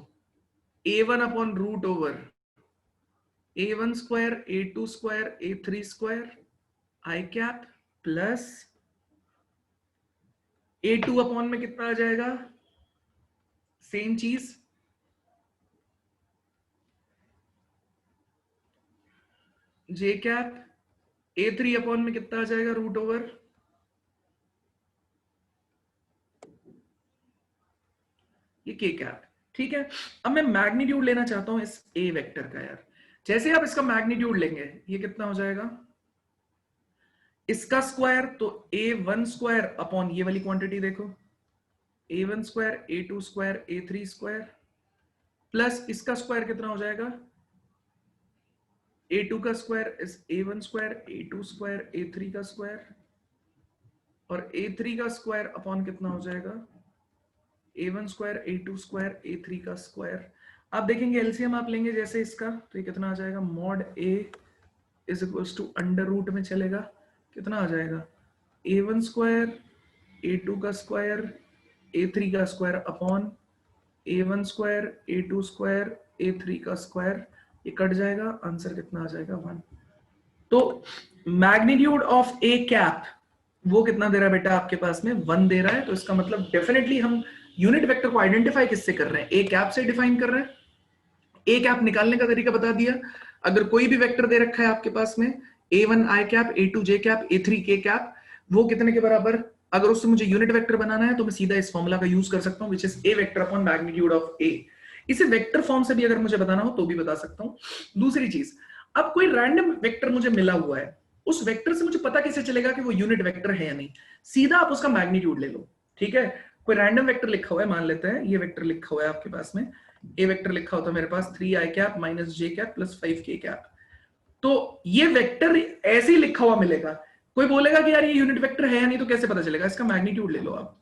A1 upon root over A1 square A2 square A3 square i cap plus A2 upon में कितना आ जाएगा सेम चीज J कैप A3 अपॉन में कितना आ जाएगा रूट ओवर ये K कैप। ठीक है, अब मैं मैग्नीट्यूड लेना चाहता हूं इस A वेक्टर का यार। जैसे आप इसका मैग्नीट्यूड लेंगे ये कितना हो जाएगा इसका स्क्वायर तो A1 स्क्वायर अपॉन ये वाली क्वांटिटी देखो A1 square A2 square A3 square plus इसका स्क्वायर कितना हो जाएगा A2 का square is A1 square A2 square A3 का स्क्वायर और A3 का स्क्वायर अपॉन कितना हो जाएगा A1 square A2 square A3 का स्क्वायर। आप देखेंगे एलसीएम आप लेंगे जैसे इसका तो ये कितना आ जाएगा mod A is equals to under root में चलेगा कितना आ जाएगा A1 स्क्वायर A2 का स्क्वायर A3 का square upon A1 square A2 square A3 का स्क्वायर ये कट जाएगा आंसर कितना आ जाएगा 1। तो मैग्नीट्यूड ऑफ A कैप वो कितना दे रहा है बेटा आपके पास में 1 दे रहा है। तो इसका मतलब डेफिनेटली हम यूनिट वेक्टर को आइडेंटिफाई किससे कर रहे हैं A कैप से डिफाइन कर रहे हैं। A कैप निकालने का तरीका बता दिया। अगर कोई भी वेक्टर दे रखा है आपके पास में A1 I cap A2 J cap A3 K cap वो कितने के बराबर अगर उससे मुझे यूनिट वेक्टर बनाना है तो मैं सीधा इस फॉर्मूला का यूज कर सकता हूं which is A vector upon magnitude of A। इसे वेक्टर फॉर्म से भी अगर मुझे बताना हो तो भी बता सकता हूं। दूसरी चीज अब कोई रैंडम वेक्टर मुझे मिला हुआ है उस वेक्टर से मुझे पता कैसे चलेगा कि वो यूनिट वेक्टर है या नहीं सीधा आप उसका मैग्नीट्यूड ले लो। ठीक है, कोई रैंडम वेक्टर लिखा हुआ है मान लेते हैं ये वेक्टर लिखा हुआ है आपके पास में A वेक्टर लिखा होता है मेरे पास 3i cap minus J cap plus 5k cap. तो ये वेक्टर ऐसे ही लिखा हुआ मिलेगा। कोई बोलेगा कि यार ये यूनिट वेक्टर है या नहीं तो कैसे पता चलेगा इसका मैग्नीट्यूड ले लो आप।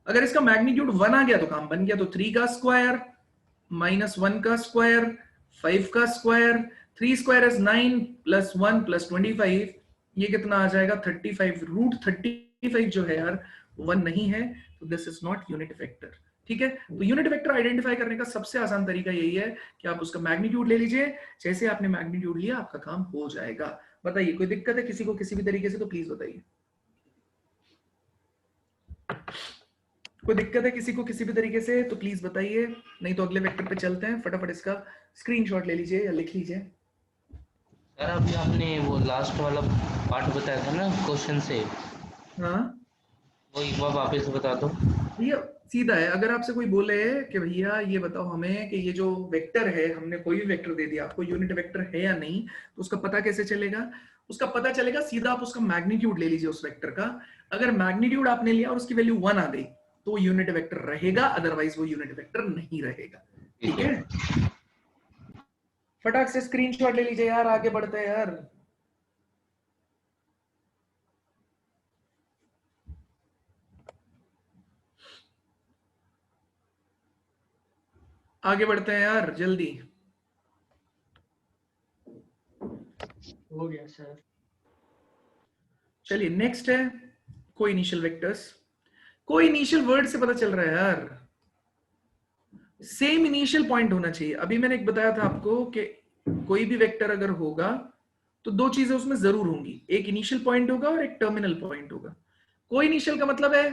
अगर इसका मैग्नीट्यूड 1 आ गया तो काम बन गया। तो 3 का स्क्वायर माइनस 1 का स्क्वायर 5 का square 3 square is 9 plus 1 plus 25 ये कितना आ जाएगा 35 रूट 35 जो है यार 1 नहीं है तो this is not unit vector. ठीक है, तो यूनिट वेक्टर आइडेंटिफाई करने का सबसे आसान तरीका यही है कि आप उसका मैग्नीट्यूड ले लीजिए। जैसे आपने मैग्नीट्यूड लिया आपका काम हो जाएगा। बताइए कोई दिक्कत है किसी को किसी भी तरीके से तो प्लीज बताइए। कोई दिक्कत है किसी को किसी भी तरीके से तो प्लीज बताइए नहीं तो अगले वेक्टर पे चलते हैं। फटाफट इसका स्क्रीनशॉट ले लीजिए या लिख लीजिए। सर अभी आपने वो लास्ट वाला पार्ट बताया था ना क्वेश्चन से हाँ वो एक बार वापस बता दो। भैया सीधा है अगर आपसे कोई बोले कि भैया ये बताओ हमें कि ये जो वेक्टर है हमने कोई भी वेक्टर दे दिया आपको यूनिट वेक्टर है या नहीं तो उसका पता कैसे चलेगा। उसका पता चलेगा सीधा आप उसका मैग्नीट्यूड ले लीजिए उस वेक्टर का। अगर मैग्नीट्यूड आपने लिया और उसकी वैल्यू 1 आ गई तो वो यूनिट वेक्टर रहेगा अदरवाइज वो यूनिट वेक्टर नहीं रहेगा। ठीक है, फटाक से स्क्रीनशॉट ले लीजिए यार आगे बढ़ते हैं यार। आगे बढ़ते हैं यार जल्दी। हो गया सर। चलिए नेक्स्ट है कोई इनिशियल वेक्टर्स। कोई इनिशियल वर्ड से पता चल रहा है यार सेम इनिशियल पॉइंट होना चाहिए। अभी मैंने एक बताया था आपको कि कोई भी वेक्टर अगर होगा तो दो चीजें उसमें जरूर होंगी एक इनिशियल पॉइंट होगा और एक टर्मिनल पॉइंट होगा। कोई इनिशियल का मतलब है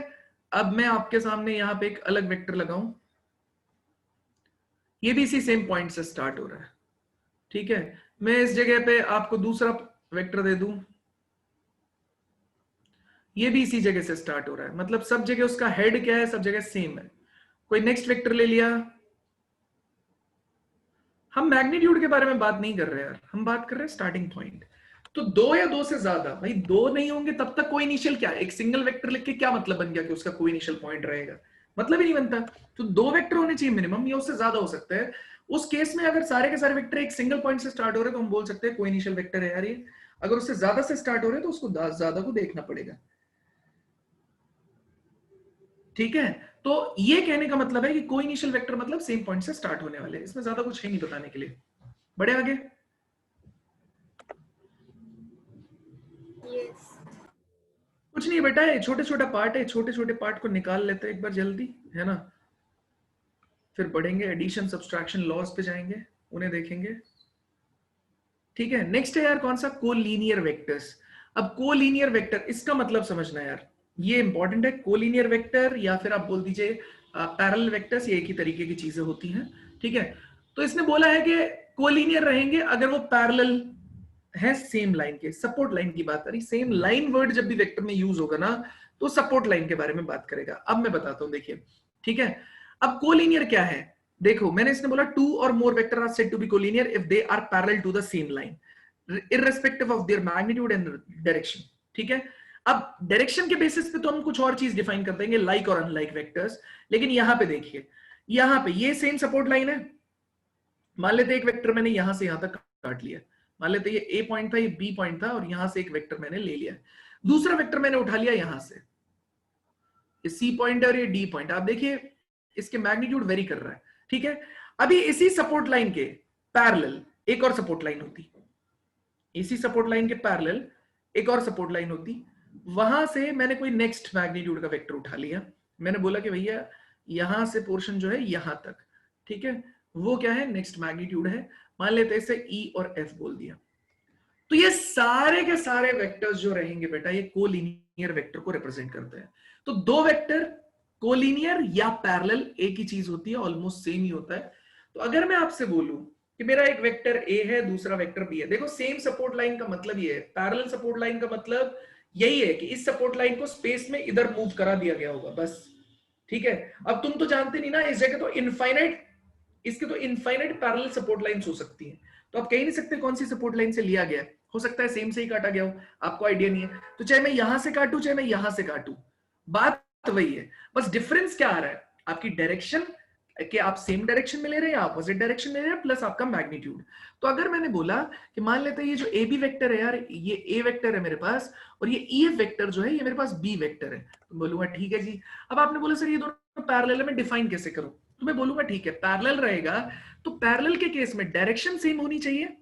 अब मैं आपके सामने यहां पे एक अलग वेक्टर लगाऊं ये भी इसी सेम पॉइंट से स्टार्ट हो रहा है। ठीक है, मैं इस जगह पे आपको दूसरा वेक्टर दे दूं ये भी इसी जगह से स्टार्ट हो रहा है मतलब सब जगह उसका हेड क्या है सब जगह सेम है। कोई नेक्स्ट वेक्टर ले लिया। हम मैग्नीट्यूड के बारे में बात नहीं कर रहे यार हम बात कर रहे हैं स्टार्टिंग पॉइंट। तो 2 या 2 से ज्यादा भाई 2 नहीं होंगे तब तक कोई इनिशियल क्या एक सिंगल वेक्टर लिख के क्या मतलब बन गया कि उसका कोई इनिशियल पॉइंट रहेगा मतलब ही नहीं बनता। तो 2 वेक्टर होने चाहिए मिनिमम या उससे ज्यादा हो सकता है। उस केस में अगर सारे के सारे वेक्टर एक सिंगल पॉइंट से स्टार्ट हो रहे हैं तो हम बोल सकते हैं कोई इनिशियल वेक्टर है यार ये। अगर उससे ज्यादा से स्टार्ट हो रहे हैं तो उसको ज्यादा को देखना पड़ेगा। ठीक है, तो ये कहने का मतलब है कि को इनिशियल वेक्टर मतलब सेम पॉइंट से स्टार्ट होने वाले, इसमें ज्यादा कुछ है नहीं बताने के लिए। बढ़े आगे। Yes. कुछ नहीं बेटा, ये छोटे छोटा पार्ट है, छोटे छोटे पार्ट को निकाल लेते हैं एक बार जल्दी, है ना, फिर पढ़ेंगे एडिशन सब्सट्रैक्शन लॉस पे जाएंगे, उन्हें देखेंगे। ठीक है, नेक्स्ट है यार कौन सा, कोलीनियर वेक्टर्स। अब कोलीनियर वेक्टर, इसका मतलब समझना यार, ये इंपॉर्टेंट है। कोलीनियर वेक्टर या फिर आप बोल दीजिए पैरेलल वेक्टर्स, ये एक ही तरीके की चीजें होती हैं। ठीक है, तो इसने बोला है कि कोलीनियर रहेंगे अगर वो पैरेलल है सेम लाइन के। सपोर्ट लाइन की बात करी, सेम लाइन वर्ड जब भी वेक्टर में यूज होगा ना तो सपोर्ट लाइन के बारे में बात करेगा। अब मैं बताता हूं, देखिए। ठीक है, अब कोलीनियर क्या है, देखो मैंने इसने बोला टू और more vector are said to be collinear if they are parallel to the same line irrespective of their magnitude and direction। ठीक है, अब डायरेक्शन के बेसिस पे तो हम कुछ और चीज डिफाइन कर देंगे, लाइक और अनलाइक वेक्टर्स। लेकिन यहां पे देखिए, यहां पे ये सेम सपोर्ट लाइन है। मान लेते एक वेक्टर मैंने यहां से यहां तक काट लिया, मान लेते ये ए पॉइंट था, ये बी पॉइंट था, और यहां से एक वेक्टर मैंने ले लिया, दूसरा वेक्टर मैंने उठा लिया यहां से, ये सी पॉइंट है और ये डी पॉइंट। आप देखिए इसके मैग्नीट्यूड वेरी कर रहा है। ठीक है, अभी इसी सपोर्ट लाइन के पैरेलल एक और सपोर्ट लाइन होती, इसी सपोर्ट लाइन के पैरेलल एक और सपोर्ट लाइन होती, वहां से मैंने कोई नेक्स्ट मैग्नीट्यूड का वेक्टर उठा लिया, मैंने बोला कि भैया यहां से पोर्शन जो है यहां तक, ठीक है, वो क्या है, नेक्स्ट मैग्नीट्यूड है, मान लेते हैं इसे ई और एफ बोल दिया। तो ये सारे के सारे वेक्टर्स जो रहेंगे बेटा, ये कोलिनियर वेक्टर को रिप्रेजेंट करते हैं। तो दो वेक्टर कोलिनियर या पैरेलल एक ही चीज होती है, ऑलमोस्ट सेम ही होता है। तो अगर मैं आपसे बोलूं कि मेरा एक वेक्टर ए है, दूसरा वेक्टर बी है, देखो सेम सपोर्ट लाइन का मतलब ये है, पैरेलल सपोर्ट लाइन का मतलब यही है कि इस सपोर्ट लाइन को स्पेस में इधर मूव करा दिया गया होगा बस। ठीक है, अब तुम तो जानते नहीं ना, इस जगह तो इनफाइनाइट, इसके तो इनफाइनाइट पैरेलल सपोर्ट लाइंस हो सकती हैं, तो आप कह ही नहीं सकते कौन सी सपोर्ट लाइन से लिया गया है, हो सकता है सेम से ही काटा गया हो, आपको आइडिया नहीं है। तो चाहे मैं यहां से काटूं चाहे मैं यहां से काटूं, बात वही है, बस डिफरेंस क्या आ रहा है, आपकी डायरेक्शन कि आप सेम डायरेक्शन में ले रहे हैं या अपोजिट डायरेक्शन में ले रहे हैं, प्लस आपका मैग्नीट्यूड। तो अगर मैंने बोला कि मान लेते हैं ये जो ए बी वेक्टर है यार, ये ए वेक्टर है मेरे पास, और ये ई एफ वेक्टर जो है ये मेरे पास बी वेक्टर है, तो बोलूंगा ठीक है जी। अब आपने बोला सर ये दोनों पैरेलल है, मैं डिफाइन कैसे करूं, तो मैं बोलूंगा ठीक है, पैरेलल रहेगा तो पैरेलल के केस में डायरेक्शन सेम होनी चाहिए।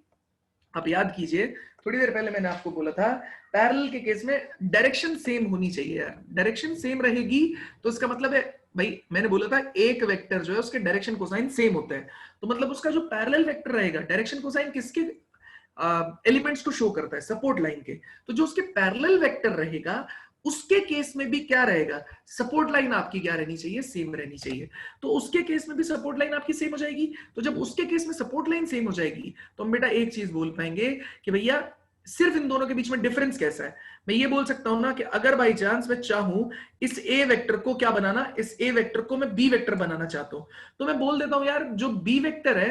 आप याद कीजिए थोड़ी देर पहले मैंने आपको बोला था पैरेलल के केस में डायरेक्शन सेम होनी चाहिए यार, डायरेक्शन सेम रहेगी तो इसका मतलब है भाई, मैंने बोला था एक वेक्टर जो है उसके डायरेक्शन कोसाइन सेम होता है, तो मतलब उसका जो पैरेलल वेक्टर रहेगा डायरेक्शन कोसाइन किसके एलिमेंट्स को शो करता है, सपोर्ट लाइन के। तो जो उसके पैरेलल वेक्टर रहेगा उसके केस में भी क्या रहेगा, सपोर्ट लाइन आपकी क्या रहनी चाहिए, सेम रहनी चाहिए। तो उसके केस में भी सपोर्ट लाइन आपकी सेम हो जाएगी। तो जब उसके केस में सपोर्ट लाइन सेम हो जाएगी तो हम बेटा एक चीज बोल पाएंगे कि भैया सिर्फ इन दोनों के बीच में डिफरेंस कैसा है। मैं ये बोल सकता हूं ना कि अगर बाई चांस मैं चाहूं इस ए वेक्टर को क्या बनाना, इस ए वेक्टर को मैं बी वेक्टर बनाना चाहता हूं, तो मैं बोल देता हूं यार जो बी वेक्टर है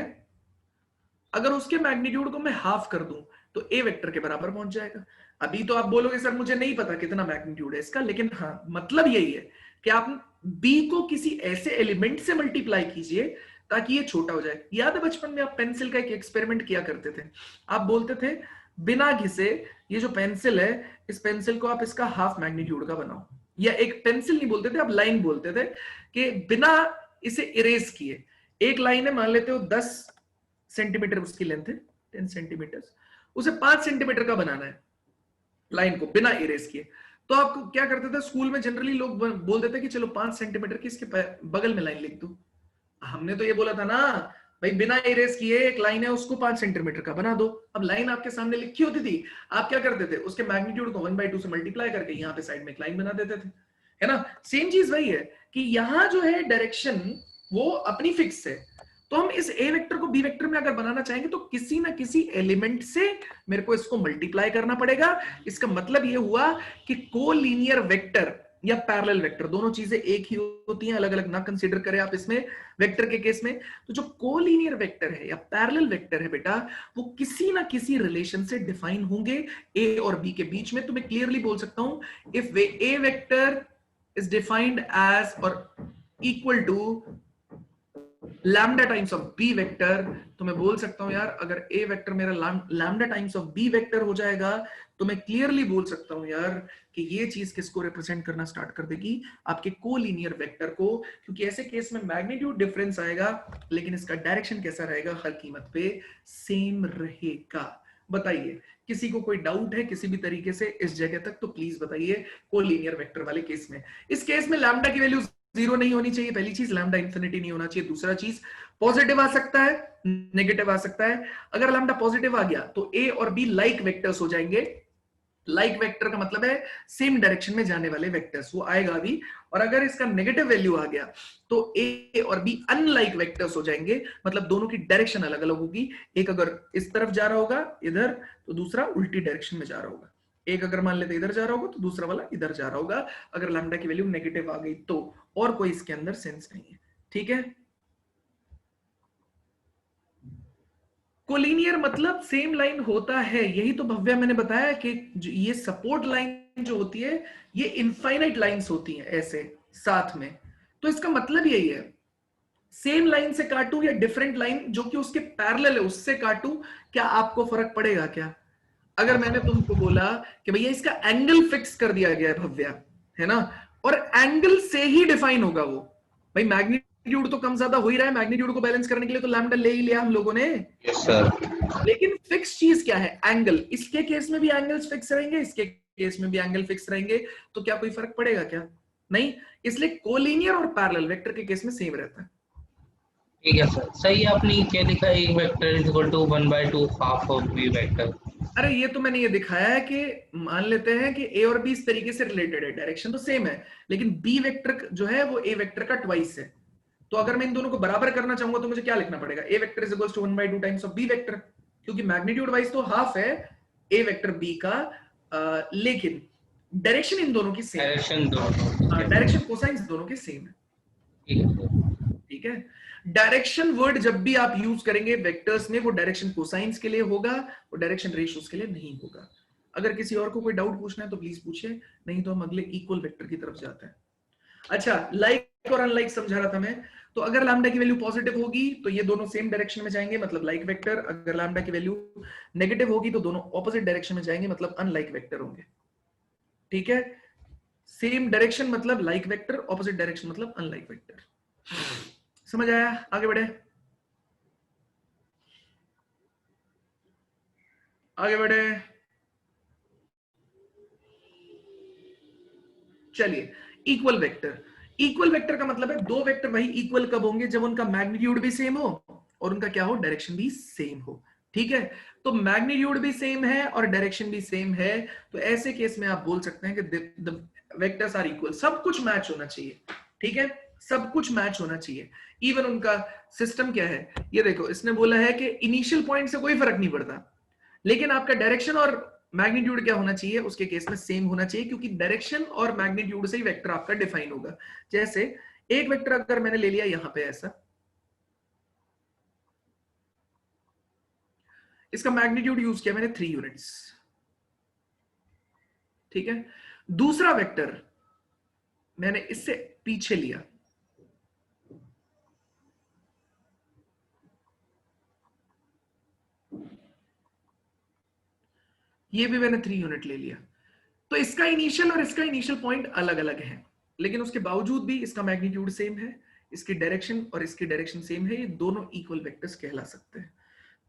अगर उसके मैग्नीट्यूड को मैं हाफ कर दूं तो ए वेक्टर के बराबर पहुंच जाएगा। अभी तो आप बोलोगे सर मुझे नहीं पता कितना मैग्नीट्यूड है इसका, लेकिन हाँ मतलब यही है कि आप बी को किसी ऐसे एलिमेंट से मल्टीप्लाई कीजिए ताकि ये छोटा हो जाए। याद है बचपन में आप पेंसिल का एक एक्सपेरिमेंट किया करते थे, आप बोलते थे बिना घिसे ये जो पेंसिल है इस पेंसिल को आप इसका हाफ मैग्नीट्यूड का बनाओ, या एक पेंसिल नहीं बोलते थे आप लाइन बोलते थे कि बिना इसे इरेज किए, एक लाइन है मान लेते हो 10 सेंटीमीटर उसकी लेंथ है, 10 सेंटीमीटर, उसे 5 सेंटीमीटर का बनाना है लाइन को बिना इरेज किए। तो आप क्या करते थे स्कूल में, जनरली लोग बोल देते कि चलो 5 सेंटीमीटर की इसके बगल में लाइन लिख दो। हमने तो ये बोला था ना भाई बिना इरेज किए एक लाइन है उसको 5 सेंटीमीटर का बना दो। अब लाइन आपके सामने लिखी होती थी, आप क्या करते थे उसके मैग्नीट्यूड को 1/2 से मल्टीप्लाई करके यहाँ पे साइड में एक लाइन बना देते थे, है ना। सेम चीज वही है कि यहाँ जो है डायरेक्शन वो अपनी फिक्स है, तो हम इस ए वेक्टर को बी वेक्टर में अगर बनाना चाहेंगे तो किसी ना किसी एलिमेंट से मेरे को इसको मल्टीप्लाई करना पड़ेगा। इसका मतलब ये हुआ कि कोलिनियर वेक्टर या पैरेलल वेक्टर दोनों चीजें एक ही होती हैं, अलग अलग ना कंसीडर करें आप इसमें वेक्टर के केस में। तो जो कोलिनियर वेक्टर है या पैरेलल वेक्टर है बेटा वो किसी ना किसी रिलेशन से डिफाइन होंगे ए और बी के बीच में। तो मैं क्लियरली बोल सकता हूं if a vector is defined as और equal to lambda times of b vector, तो मैं बोल सकता हूं यार अगर ए वेक्टर मेरा lambda times of b vector हो जाएगा तो मैं क्लियरली बोल सकता हूं यार कि ये चीज किसको रिप्रेजेंट करना स्टार्ट कर देगी, आपके कोलिनियर वेक्टर को, क्योंकि ऐसे केस में मैग्नीट्यूड डिफरेंस आएगा लेकिन इसका डायरेक्शन कैसा रहेगा, हर कीमत पे सेम रहेगा। बताइए किसी को कोई डाउट है किसी भी तरीके से इस जगह तक, तो प्लीज बताइए कोलिनियर वेक्टर वाले केस में। इस केस में लैम्डा की वैल्यू 0 नहीं होनी चाहिए, पहली चीज, लैम्डा इंफिनिटी नहीं होना चाहिए, दूसरा चीज पॉजिटिव आ सकता है नेगेटिव आ सकता है। अगर लैम्डा पॉजिटिव आ गया तो ए और बी लाइक वेक्टर्स हो जाएंगे। लाइक वेक्टर का मतलब है सेम डायरेक्शन में जाने वाले वेक्टर्स, वो आएगा अभी। और अगर इसका नेगेटिव वैल्यू आ गया तो ए और बी अनलाइक वेक्टर्स हो जाएंगे, मतलब दोनों की डायरेक्शन अलग अलग होगी। एक अगर इस तरफ जा रहा होगा इधर, तो दूसरा उल्टी डायरेक्शन में जा रहा होगा। एक अगर मान लेते इधर जा रहा होगा तो दूसरा वाला इधर जा रहा होगा, अगर लैम्डा की वैल्यू नेगेटिव आ गई तो। और कोई इसके अंदर सेंस नहीं है, ठीक है। कोलिनियर मतलब सेम लाइन होता है, यही तो भव्या मैंने बताया कि ये सपोर्ट लाइन जो होती है ये इनफाइनाइट लाइंस होती हैं ऐसे साथ में, तो इसका मतलब यही है सेम लाइन से काटूं या डिफरेंट लाइन जो कि उसके पैरेलल है उससे काटूं, क्या आपको फर्क पड़ेगा क्या? अगर मैंने तुमको बोला कि भैया इसका एंगल फिक्स कर दिया गया है भव्या, है ना, और एंगल से ही डिफाइन होगा वो, भाई मैग्नीट्यूड तो कम ज्यादा हो ही रहा है, मैग्नीट्यूड को बैलेंस करने के लिए तो लैम्डा ले ही लिया हम लोगों ने। Yes sir. लेकिन फिक्स चीज क्या है, एंगल। इसके केस में भी एंगल्स फिक्स रहेंगे, इसके केस में भी एंगल फिक्स रहेंगे, तो क्या कोई फर्क पड़ेगा क्या? नहीं। इसलिए कोलिनियर और पैरेलल वेक्टर के केस में सेम रहता है। ठीक है सर, सही है। आपने क्या लिखा है, a vector is equal to 1/2 half of b vector. अरे ये तो मैंने ये दिखाया है कि मान लेते हैं कि ए और बी इस तरीके से रिलेटेड है, डायरेक्शन तो सेम है, लेकिन बी वेक्टर जो है वो ए वेक्टर का ट्वाइस है। तो अगर मैं इन दोनों को बराबर करना चाहूंगा तो मुझे क्या लिखना पड़ेगा, a vector is equal to 1/2 times of b vector, क्योंकि मैग्नीट्यूड वाइज तो हाफ है ए वेक्टर बी का, लेकिन डायरेक्शन इन दोनों की सेम है, डायरेक्शन दोनों। डायरेक्शन कोसाइंस दोनों के सेम है, ठीक है सर। ठीक है। डायरेक्शन वर्ड जब भी आप यूज करेंगे वेक्टर्स में, वो डायरेक्शन कोसाइंस के लिए होगा, वो डायरेक्शन रेशियोज के लिए नहीं होगा। अगर किसी और को कोई डाउट पूछना है तो प्लीज पूछिए, नहीं तो हम अगले इक्वल वेक्टर की तरफ जाते हैं। अच्छा, लाइक और अनलाइक समझा रहा था मैं। तो अगर लैम्डा की वैल्यू पॉजिटिव होगी तो ये दोनों सेम डायरेक्शन में जाएंगे, मतलब लाइक वेक्टर। अगर लैम्डा की वैल्यू नेगेटिव होगी तो दोनों ऑपोजिट डायरेक्शन में जाएंगे, मतलब अनलाइक वेक्टर होंगे, ठीक है। सेम डायरेक्शन मतलब लाइक वेक्टर, ऑपोजिट डायरेक्शन मतलब अनलाइक वेक्टर। समझ आया? आगे बढ़े, आगे बढ़े। चलिए, इक्वल वेक्टर। इक्वल वेक्टर का मतलब है दो वेक्टर वही इक्वल कब होंगे, जब उनका मैग्नीट्यूड भी सेम हो और उनका क्या हो, डायरेक्शन भी सेम हो, ठीक है। तो मैग्नीट्यूड भी सेम है और डायरेक्शन भी सेम है, तो ऐसे केस में आप बोल सकते हैं कि द वेक्टर्स आर इक्वल, सब कुछ मैच होना चाहिए, ठीक है, सब कुछ मैच होना चाहिए। इवन उनका सिस्टम क्या है, ये देखो, इसने बोला है कि इनिशियल पॉइंट से कोई फर्क नहीं पड़ता, लेकिन आपका डायरेक्शन और मैग्नीट्यूड क्या होना चाहिए, उसके केस में सेम होना चाहिए, क्योंकि डायरेक्शन और मैग्नीट्यूड से ही वेक्टर आपका डिफाइन होगा। जैसे एक वेक्टर अगर मैंने ले लिया यहां पे ऐसा, इसका मैग्नीट्यूड यूज किया मैंने 3 यूनिट्स, ठीक है। दूसरा वेक्टर मैंने इससे पीछे लिया, ये भी मैंने 3 यूनिट ले लिया, तो इसका इनिशियल और इसका इनिशियल पॉइंट अलग अलग है, लेकिन उसके बावजूद भी इसका मैग्नीट्यूड सेम है, इसकी डायरेक्शन और इसकी डायरेक्शन सेम है, ये दोनों इक्वल वेक्टर्स कहला सकते हैं।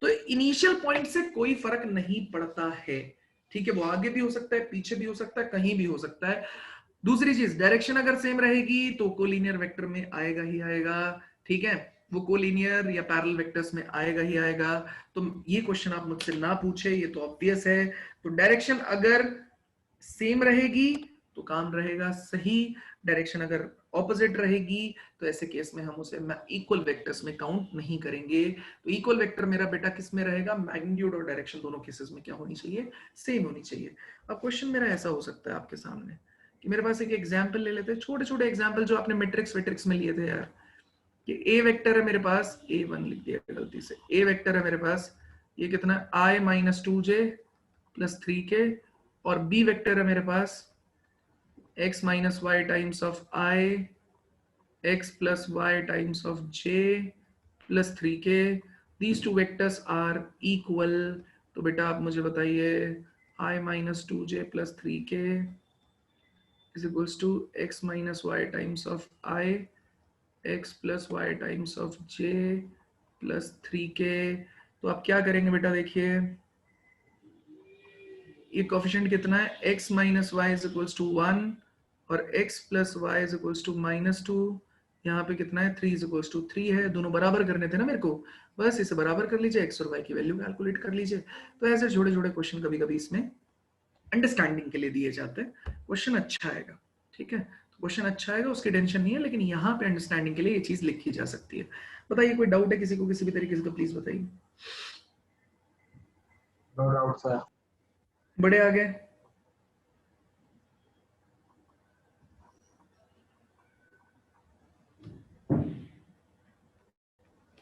तो इनिशियल पॉइंट से कोई फर्क नहीं पड़ता है, ठीक है, वो आगे भी हो सकता है, पीछे भी हो सकता है, कहीं भी हो सकता है। दूसरी चीज, डायरेक्शन अगर सेम रहेगी तो कोलिनियर वेक्टर में आएगा ही आएगा, ठीक है, वो कोलिनियर या पैरेलल वेक्टर्स में आएगा ही आएगा। तो ये क्वेश्चन आप मुझसे ना पूछे, ये तो ऑब्वियस है। तो डायरेक्शन अगर सेम रहेगी तो काम रहेगा सही, डायरेक्शन अगर ऑपोजिट रहेगी तो ऐसे केस में हम उसे इक्वल वेक्टर्स में काउंट नहीं करेंगे। तो इक्वल वेक्टर मेरा बेटा किस में रहेगा, मैग्नीट्यूड और डायरेक्शन दोनों केसेस में क्या होनी चाहिए, सेम होनी चाहिए। अब क्वेश्चन मेरा ऐसा हो सकता है आपके सामने कि मेरे पास एक एग्जाम्पल ले लेते हैं, छोटे छोटे एग्जाम्पल जो आपने मैट्रिक्स वेट्रिक्स में लिए थे यार, कि ए वेक्टर है मेरे पास, A1 लिख दिया गलती से, ए वेक्टर है मेरे पास, ये कितना I-2j + 3k, और बी वेक्टर है मेरे पास x - y times of I, x + y times of j plus 3k, these two vectors are equal. तो बेटा आप मुझे बताइए I minus 2j plus 3k is equals to x minus y times of I, x plus y times of j plus 3k। तो आप क्या करेंगे बेटा, देखिए ये कोफिशिएंट कितना है, x minus y is equals to 1 और x plus y is equals to -2। यहाँ पे कितना है, 3 is equals to 3 है। दोनों बराबर करने थे ना मेरे को, बस इसे बराबर कर लीजिए, x और y की वैल्यू कैलकुलेट कर लीजिए। तो ऐसे छोटे छोटे क्वेश्चन कभी कभी इसमें अंडरस्टैंडिंग के लिए दिए जाते हैं। क्वेश्चन अच्छा आएगा, ठीक है, तो क्वेश्चन अच्छा आएगा, उसकी टेंशन नहीं है, लेकिन यहाँ पे अंडरस्टैंडिंग के लिए ये चीज लिखी जा सकती है। बताइए कोई डाउट है किसी को किसी भी तरीके से, तो प्लीज बताइए। No doubt sir. बड़े आगे,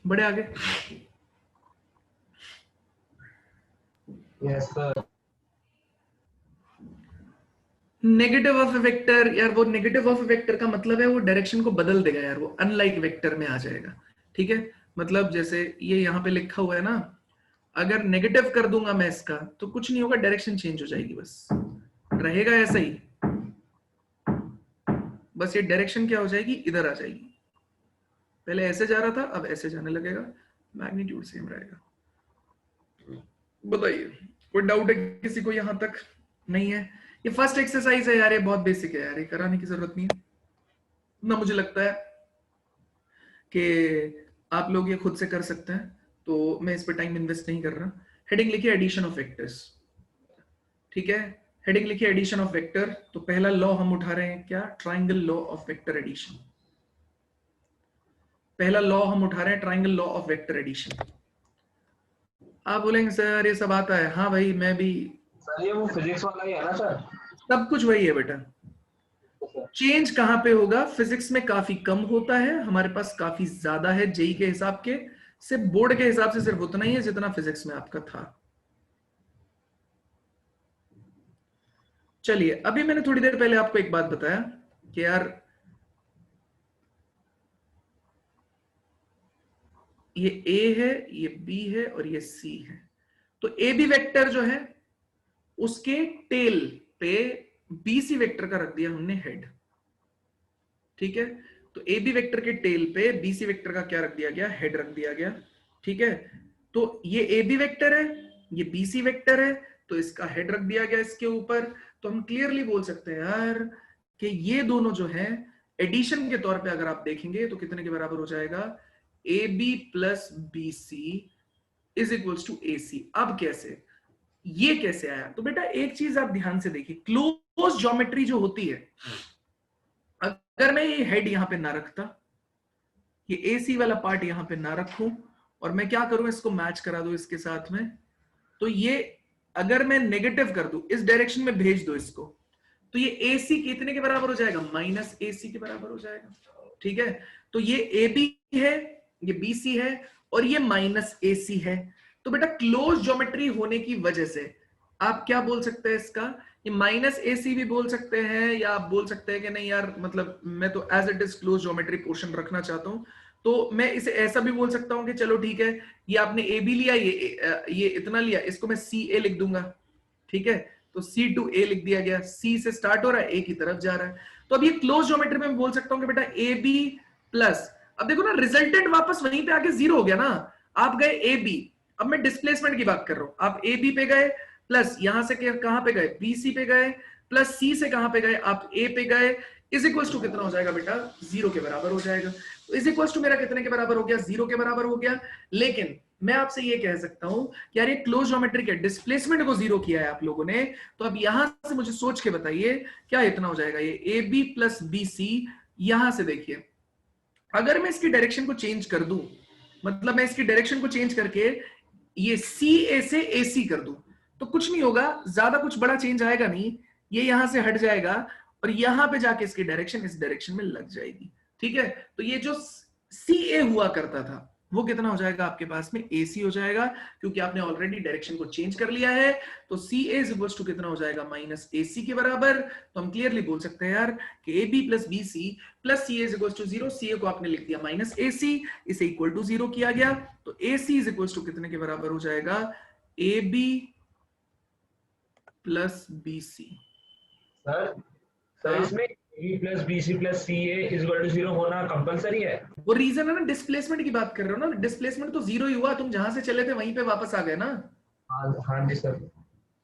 बड़े आगे। Yes sir. Negative of a vector, यार वो नेगेटिव ऑफ ए वेक्टर का मतलब है वो डायरेक्शन को बदल देगा यार, वो अनलाइक वेक्टर में आ जाएगा, ठीक है। मतलब जैसे ये यहाँ पे लिखा हुआ है ना, अगर नेगेटिव कर दूंगा मैं इसका तो कुछ नहीं होगा, डायरेक्शन चेंज हो जाएगी, बस रहेगा ऐसा ही, बस ये डायरेक्शन क्या हो जाएगी, इधर आ जाएगी। पहले ऐसे जा रहा था, अब ऐसे जाने लगेगा, मैग्नीट्यूड सेम रहेगा। बताइए कोई डाउट है किसी को यहां तक? नहीं है। ये फर्स्ट एक्सरसाइज है यार, ये बहुत बेसिक है यार, ये कराने की जरूरत नहीं है ना, मुझे लगता है कि आप लोग ये खुद से कर सकते हैं, तो मैं इस पर टाइम इन्वेस्ट नहीं कर रहा। हेडिंग लिखिए एडिशन ऑफ वेक्टर्स, ठीक है, हेडिंग लिखिए एडिशन ऑफ वेक्टर। तो पहला लॉ हम उठा रहे हैं, क्या, triangle law of vector addition. पहला लॉ हम उठा रहे हैं, triangle law of vector addition. आप बोलेंगे सर ये सब आता है, हाँ भाई मैं भी। सर ये वो फिजिक्स वाला ही है ना सर? सब कुछ वही है बेटा। चेंज कहां पे होगा, फिजिक्स में काफी कम होता है, हमारे पास काफी ज्यादा है जेई के हिसाब के, सिर्फ बोर्ड के हिसाब से सिर्फ उतना ही है जितना फिजिक्स में आपका था। चलिए, अभी मैंने थोड़ी देर पहले आपको एक बात बताया कि यार ये ए है, ये बी है और ये सी है। तो ए बी वेक्टर जो है उसके टेल पे बी सी वेक्टर का रख दिया हमने हेड, ठीक है। तो ए बी वेक्टर के टेल पे बी सी वेक्टर का क्या रख दिया गया, हेड रख दिया गया, ठीक है। तो ये ए बी वेक्टर है, ये बी सी वेक्टर है, तो इसका हेड रख दिया गया इसके ऊपर। तो हम क्लियरली बोल सकते हैं यार कि ये दोनों जो है एडिशन के तौर पे अगर आप देखेंगे तो कितने के बराबर हो जाएगा, a b plus b c is equals to a c. अब कैसे, ये कैसे आया, तो बेटा एक चीज आप ध्यान से देखिए, क्लोज ज्योमेट्री जो होती है, अगर मैं ये हेड यहां पे ना रखता, ये ए सी वाला पार्ट यहां पे ना रखूं, और मैं क्या करूं, इसको मैच करा दो इसके साथ में, तो ये अगर मैं नेगेटिव कर दूं, इस डायरेक्शन में भेज दो इसको, तो ये ए सी कितने के बराबर हो जाएगा, माइनस ए सी के बराबर हो जाएगा, ठीक है। तो ये ए बी है, ये बी सी है और ये माइनस ए सी है। तो बेटा क्लोज ज्योमेट्री होने की वजह से आप क्या बोल सकते हैं इसका, ये माइनस ए सी भी बोल सकते हैं, या आप बोल सकते हैं कि नहीं यार मतलब मैं तो as it is close geometry portion रखना चाहता हूं, तो मैं इसे ऐसा भी बोल सकता हूं कि चलो ठीक है, ये आपने ए बी लिया, ये इतना लिया, इसको मैं सी ए लिख दूंगा, ठीक है। तो सी टू ए लिख दिया गया, सी से स्टार्ट हो रहा है, ए की तरफ जा रहा है। तो अब ये क्लोज ज्योमेट्री में बोल सकता हूं कि बेटा ए बी प्लस, अब देखो ना रिजल्टेंट वापस वहीं पे आके जीरो हो गया ना, आप गए ए बी, अब मैं डिस्प्लेसमेंट की बात कर रहा हूं, आप ए बी पे गए प्लस यहां से कहां पे गए, बी सी पे गए, प्लस सी से कहां पे गए, आप ए पे गए, इज इक्वल्स टू कितना हो जाएगा बेटा, जीरो के बराबर हो जाएगा। तो इज इक्वल्स टू मेरा कितने के बराबर हो गया, जीरो के बराबर हो गया। लेकिन मैं आपसे ये कह सकता हूं कि यार ये क्लोज ज्योमेट्री के डिस्प्लेसमेंट को जीरो किया है आप लोगों ने, तो अब यहां से मुझे सोच के बताइए क्या इतना हो जाएगा, ये a b plus b c. यहां से देखिए, अगर मैं इसकी डायरेक्शन को चेंज कर दूं, मतलब मैं इसकी डायरेक्शन को चेंज करके ये सी ए से ए सी कर दूं, तो कुछ नहीं होगा, ज्यादा कुछ बड़ा चेंज आएगा नहीं, ये यहां से हट जाएगा और यहां पे जाके इसकी डायरेक्शन इस डायरेक्शन में लग जाएगी, ठीक है। तो ये जो सी ए हुआ करता था, वो कितना हो जाएगा आपके पास में AC हो जाएगा, क्योंकि आपने ऑलरेडी डायरेक्शन को चेंज कर लिया है। तो CA इज इक्वल टू कितना हो जाएगा, माइनस AC के बराबर। तो हम क्लियरली बोल सकते हैं यार कि AB plus BC plus CA is equal to 0, CA को आपने लिख दिया माइनस AC, इसे इक्वल टू 0 किया गया। तो AC इज इक्वल टू कितने के बराबर हो जाएगा, AB plus BC। Sir sir इसमें a plus b c plus c a is equal to 0 होना कंपलसरी है? वो रीजन है ना, डिस्प्लेसमेंट की बात कर रहे हो ना, डिस्प्लेसमेंट तो 0 ही हुआ, तुम जहां से चले थे वहीं पे वापस आ गए ना। हाँ जी सर।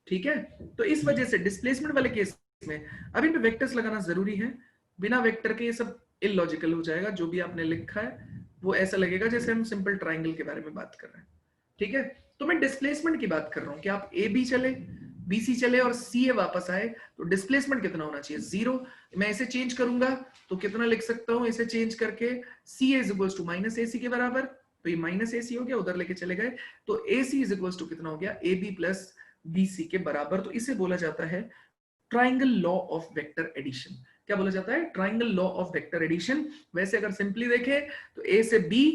ठीक है, तो इस वजह से डिस्प्लेसमेंट वाले केस में अब इन पे वेक्टर्स लगाना जरूरी है। बिना वेक्टर के ये सब इलॉजिकल हो जाएगा। जो भी आपने लिखा है वो ऐसा लगेगा जैसे हम सिंपल ट्राइंगल के बारे में बात कर रहे हैं। ठीक है, तो मैं डिस्प्लेसमेंट की बात कर रहा हूं कि आप ए बी चले, BC चले और CA वापस आए, तो डिस्प्लेसमेंट कितना होना चाहिए, 0। मैं इसे चेंज करूंगा तो कितना लिख सकता हूं, इसे चेंज करके CA is equal to minus AC के बराबर। तो ये माइनस AC हो गया, उधर लेके चले गए, तो AC इज इक्वल टू कितना हो गया, AB प्लस BC के बराबर। तो इसे बोला जाता है triangle law of vector addition. क्या बोला जाता है, triangle law of vector addition. वैसे अगर सिंपली देखें तो A से B,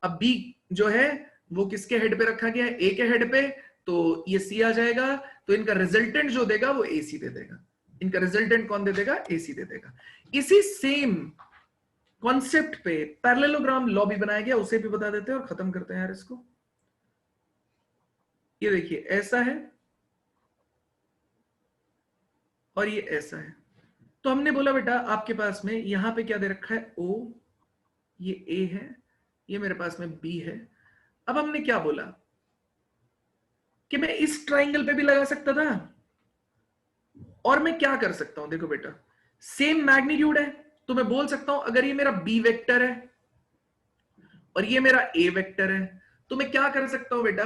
अब B जो है वो किसके हेड पे रखा गया है, A के हेड पे, तो ये C आ जाएगा। तो इनका रिजल्टेंट जो देगा वो AC दे देगा। इनका रिजल्टेंट कौन दे देगा, AC दे देगा। इसी सेम कॉन्सेप्ट पे पैरेललोग्राम लॉ भी बनाया गया, उसे भी बता देते हैं और खत्म करते हैं यार इसको। ये देखिए ऐसा है और ये ऐसा है। तो हमने बोला बेटा आपके पास में यहां पे क्या दे रखा है, O, ये A है, ये मेरे पास में B है। अब हमने क्या बोला कि मैं इस ट्राइंगल पे भी लगा सकता था, और मैं क्या कर सकता हूं, देखो बेटा सेम मैग्नीट्यूड है, तो मैं बोल सकता हूं अगर ये मेरा B वेक्टर है और ये मेरा A वेक्टर है, तो मैं क्या कर सकता हूं बेटा,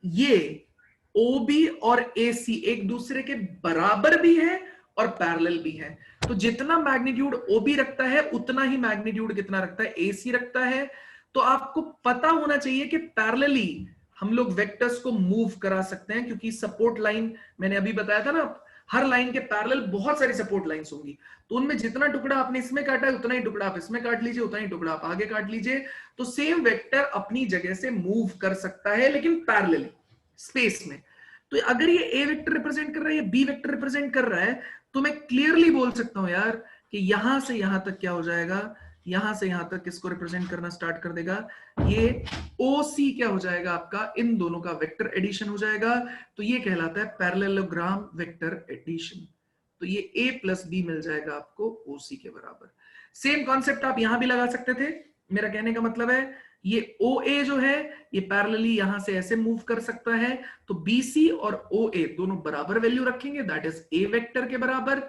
ये OB और AC एक दूसरे के बराबर भी है और पैरेलल भी है। तो जितना मैग्नीट्यूड OB रखता है उतना ही मैग्नीट्यूड कितना रखता है, AC रखता है। तो आपको पता होना चाहिए कि पैरेलली हम लोग वेक्टर्स को मूव करा सकते हैं, क्योंकि सपोर्ट लाइन मैंने अभी बताया था ना, हर लाइन के पैरेलल बहुत सारी सपोर्ट लाइंस होंगी, तो उनमें जितना टुकड़ा आपने इसमें काटा है उतना ही टुकड़ा आप इसमें काट लीजिए, उतना ही टुकड़ा आप आगे काट लीजिए। तो सेम वेक्टर अपनी जगह से मूव कर सकता है लेकिन पैरेलली स्पेस में। तो अगर ये ए वेक्टर रिप्रेजेंट कर रहा है, ये बी वेक्टर रिप्रेजेंट कर रहा है, तो मैं क्लियरली बोल सकता हूं यार कि यहां से यहां तक क्या हो जाएगा, यहां से यहां तक किसको रिप्रेजेंट करना स्टार्ट कर देगा, ये OC क्या हो जाएगा आपका, इन दोनों का वेक्टर एडिशन हो जाएगा। तो ये कहलाता है पैरेललोग्राम वेक्टर एडिशन। तो ये A प्लस B मिल जाएगा आपको OC के बराबर। सेम कॉन्सेप्ट आप यहां भी लगा सकते थे। मेरा कहने का मतलब है ये OA जो है ये पैरेलली यहां से ऐसे मूव कर सकता है, तो BC और OA दोनों बराबर वैल्यू रखेंगे, दैट इज A वेक्टर के बराबर।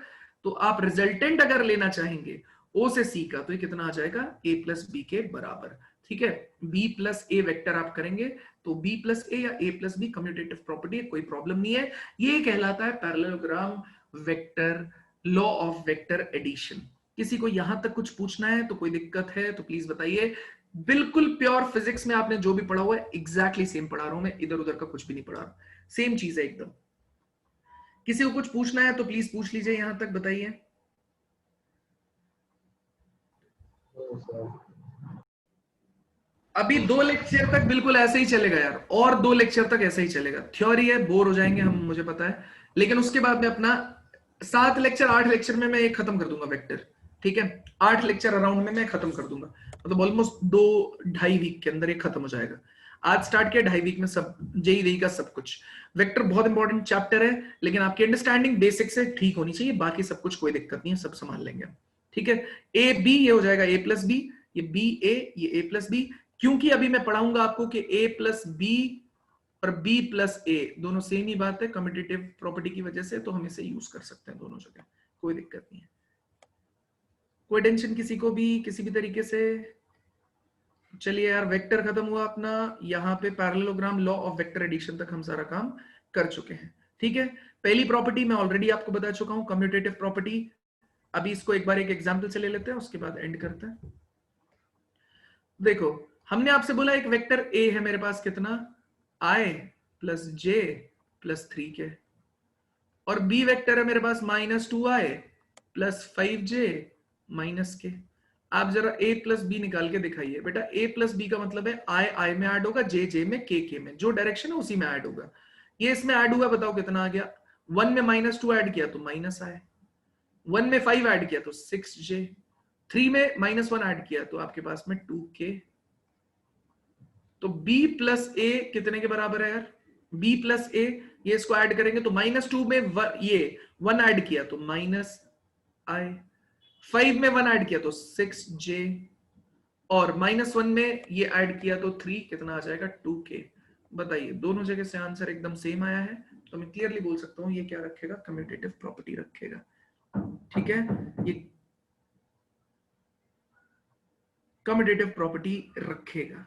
तो आप रिजल्टेंट अगर लेना चाहेंगे O से C का, तो ये कितना आ जाएगा, A प्लस B के बराबर। ठीक है, B प्लस A वेक्टर आप करेंगे तो B प्लस A या A plus B commutative property है, कोई प्रॉब्लम नहीं है। ये कहलाता है parallelogram vector law of vector addition. किसी को यहां तक कुछ पूछना है तो कोई दिक्कत है तो प्लीज बताइए। बिल्कुल प्योर फिजिक्स में आपने जो भी पढ़ा हुआ है एग्जैक्टली सेम पढ़ा रहा हूं मैं, इधर उधर का कुछ भी नहीं पढ़ा रहा, सेम चीज है एकदम। किसी को कुछ पूछना है तो प्लीज पूछ लीजिए, यहां तक बताइए। अभी 2 लेक्चर तक बिल्कुल ऐसे ही चलेगा यार, और 2 लेक्चर तक ऐसे ही चलेगा। थ्योरी है, बोर हो जाएंगे हम, मुझे पता है, लेकिन उसके बाद में अपना 7 लेक्चर 8 लेक्चर में मैं एक खत्म कर दूंगा वेक्टर। ठीक है, 8 लेक्चर अराउंड में मैं खत्म कर दूंगा, मतलब ऑलमोस्ट 2-2.5 वीक के अंदर ये खत्म हो जाएगा। आज स्टार्ट किया, 2.5 वीक में सब जेईई का सब कुछ। वेक्टर बहुत इंपॉर्टेंट चैप्टर है, लेकिन आपकी अंडरस्टैंडिंग बेसिक से ठीक होनी चाहिए, बाकी सब कुछ कोई दिक्कत नहीं है, सब संभाल लेंगे। ठीक है, ए बी ये हो जाएगा A प्लस बी, ये बी ए, ये A प्लस बी, क्योंकि अभी मैं पढ़ाऊंगा आपको कि A प्लस बी और B प्लस A दोनों सेम ही बात है कम्यूटेटिव प्रॉपर्टी की वजह से, तो हम इसे यूज कर सकते हैं दोनों जगह, कोई दिक्कत नहीं है। कोई टेंशन किसी को भी किसी भी तरीके से? चलिए यार, वेक्टर खत्म हुआ अपना, यहाँ पे parallelogram law of vector addition तक हम सारा काम कर चुके हैं। ठीक है, पहली प्रॉपर्टी मैं ऑलरेडी आपको बता चुका हूं, कम्यूटेटिव प्रॉपर्टी। अभी इसको एक बार एक एग्जांपल से ले लेते हैं, उसके बाद एंड करते हैं। देखो, हमने आपसे बोला एक वेक्टर A है मेरे पास, कितना, I plus J plus 3K, और B वेक्टर है मेरे पास -2I plus 5J minus K। आप जरा a प्लस बी निकाल के दिखाइए बेटा। a प्लस बी का मतलब है i में ऐड होगा, j में, k में, जो डायरेक्शन है उसी में ऐड होगा। ये इसमें ऐड हुआ, बताओ कितना आ गया। 1 में -2 ऐड किया तो माइनस आए, 1 में 5 ऐड किया तो 6j, 3 में -1 ऐड किया तो आपके पास में 2k। तो b प्लस a कितने के बराबर है यार, b प्लस a, ये इसको ऐड करेंगे तो -2 में ये 1 ऐड किया तो -i, 5 में 1 ऐड किया तो 6j, और -1 में ये ऐड किया तो 3, कितना आ जाएगा 2k। बताइए दोनों जगह से आंसर एकदम सेम आया है, तो मैं क्लियरली बोल सकता हूं ये क्या रखेगा, कम्यूटेटिव प्रॉपर्टी रखेगा। ठीक है, ये कम्यूटेटिव प्रॉपर्टी रखेगा।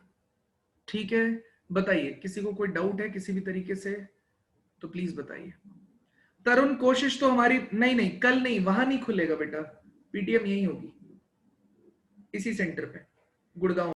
ठीक है, बताइए किसी को कोई डाउट है किसी भी तरीके से तो प्लीज बताइए। तरुण कोशिश तो हमारी नहीं कल नहीं, वहां नहीं खुलेगा बेटा, पीटीएम यही होगी इसी सेंटर पे गुड़गांव।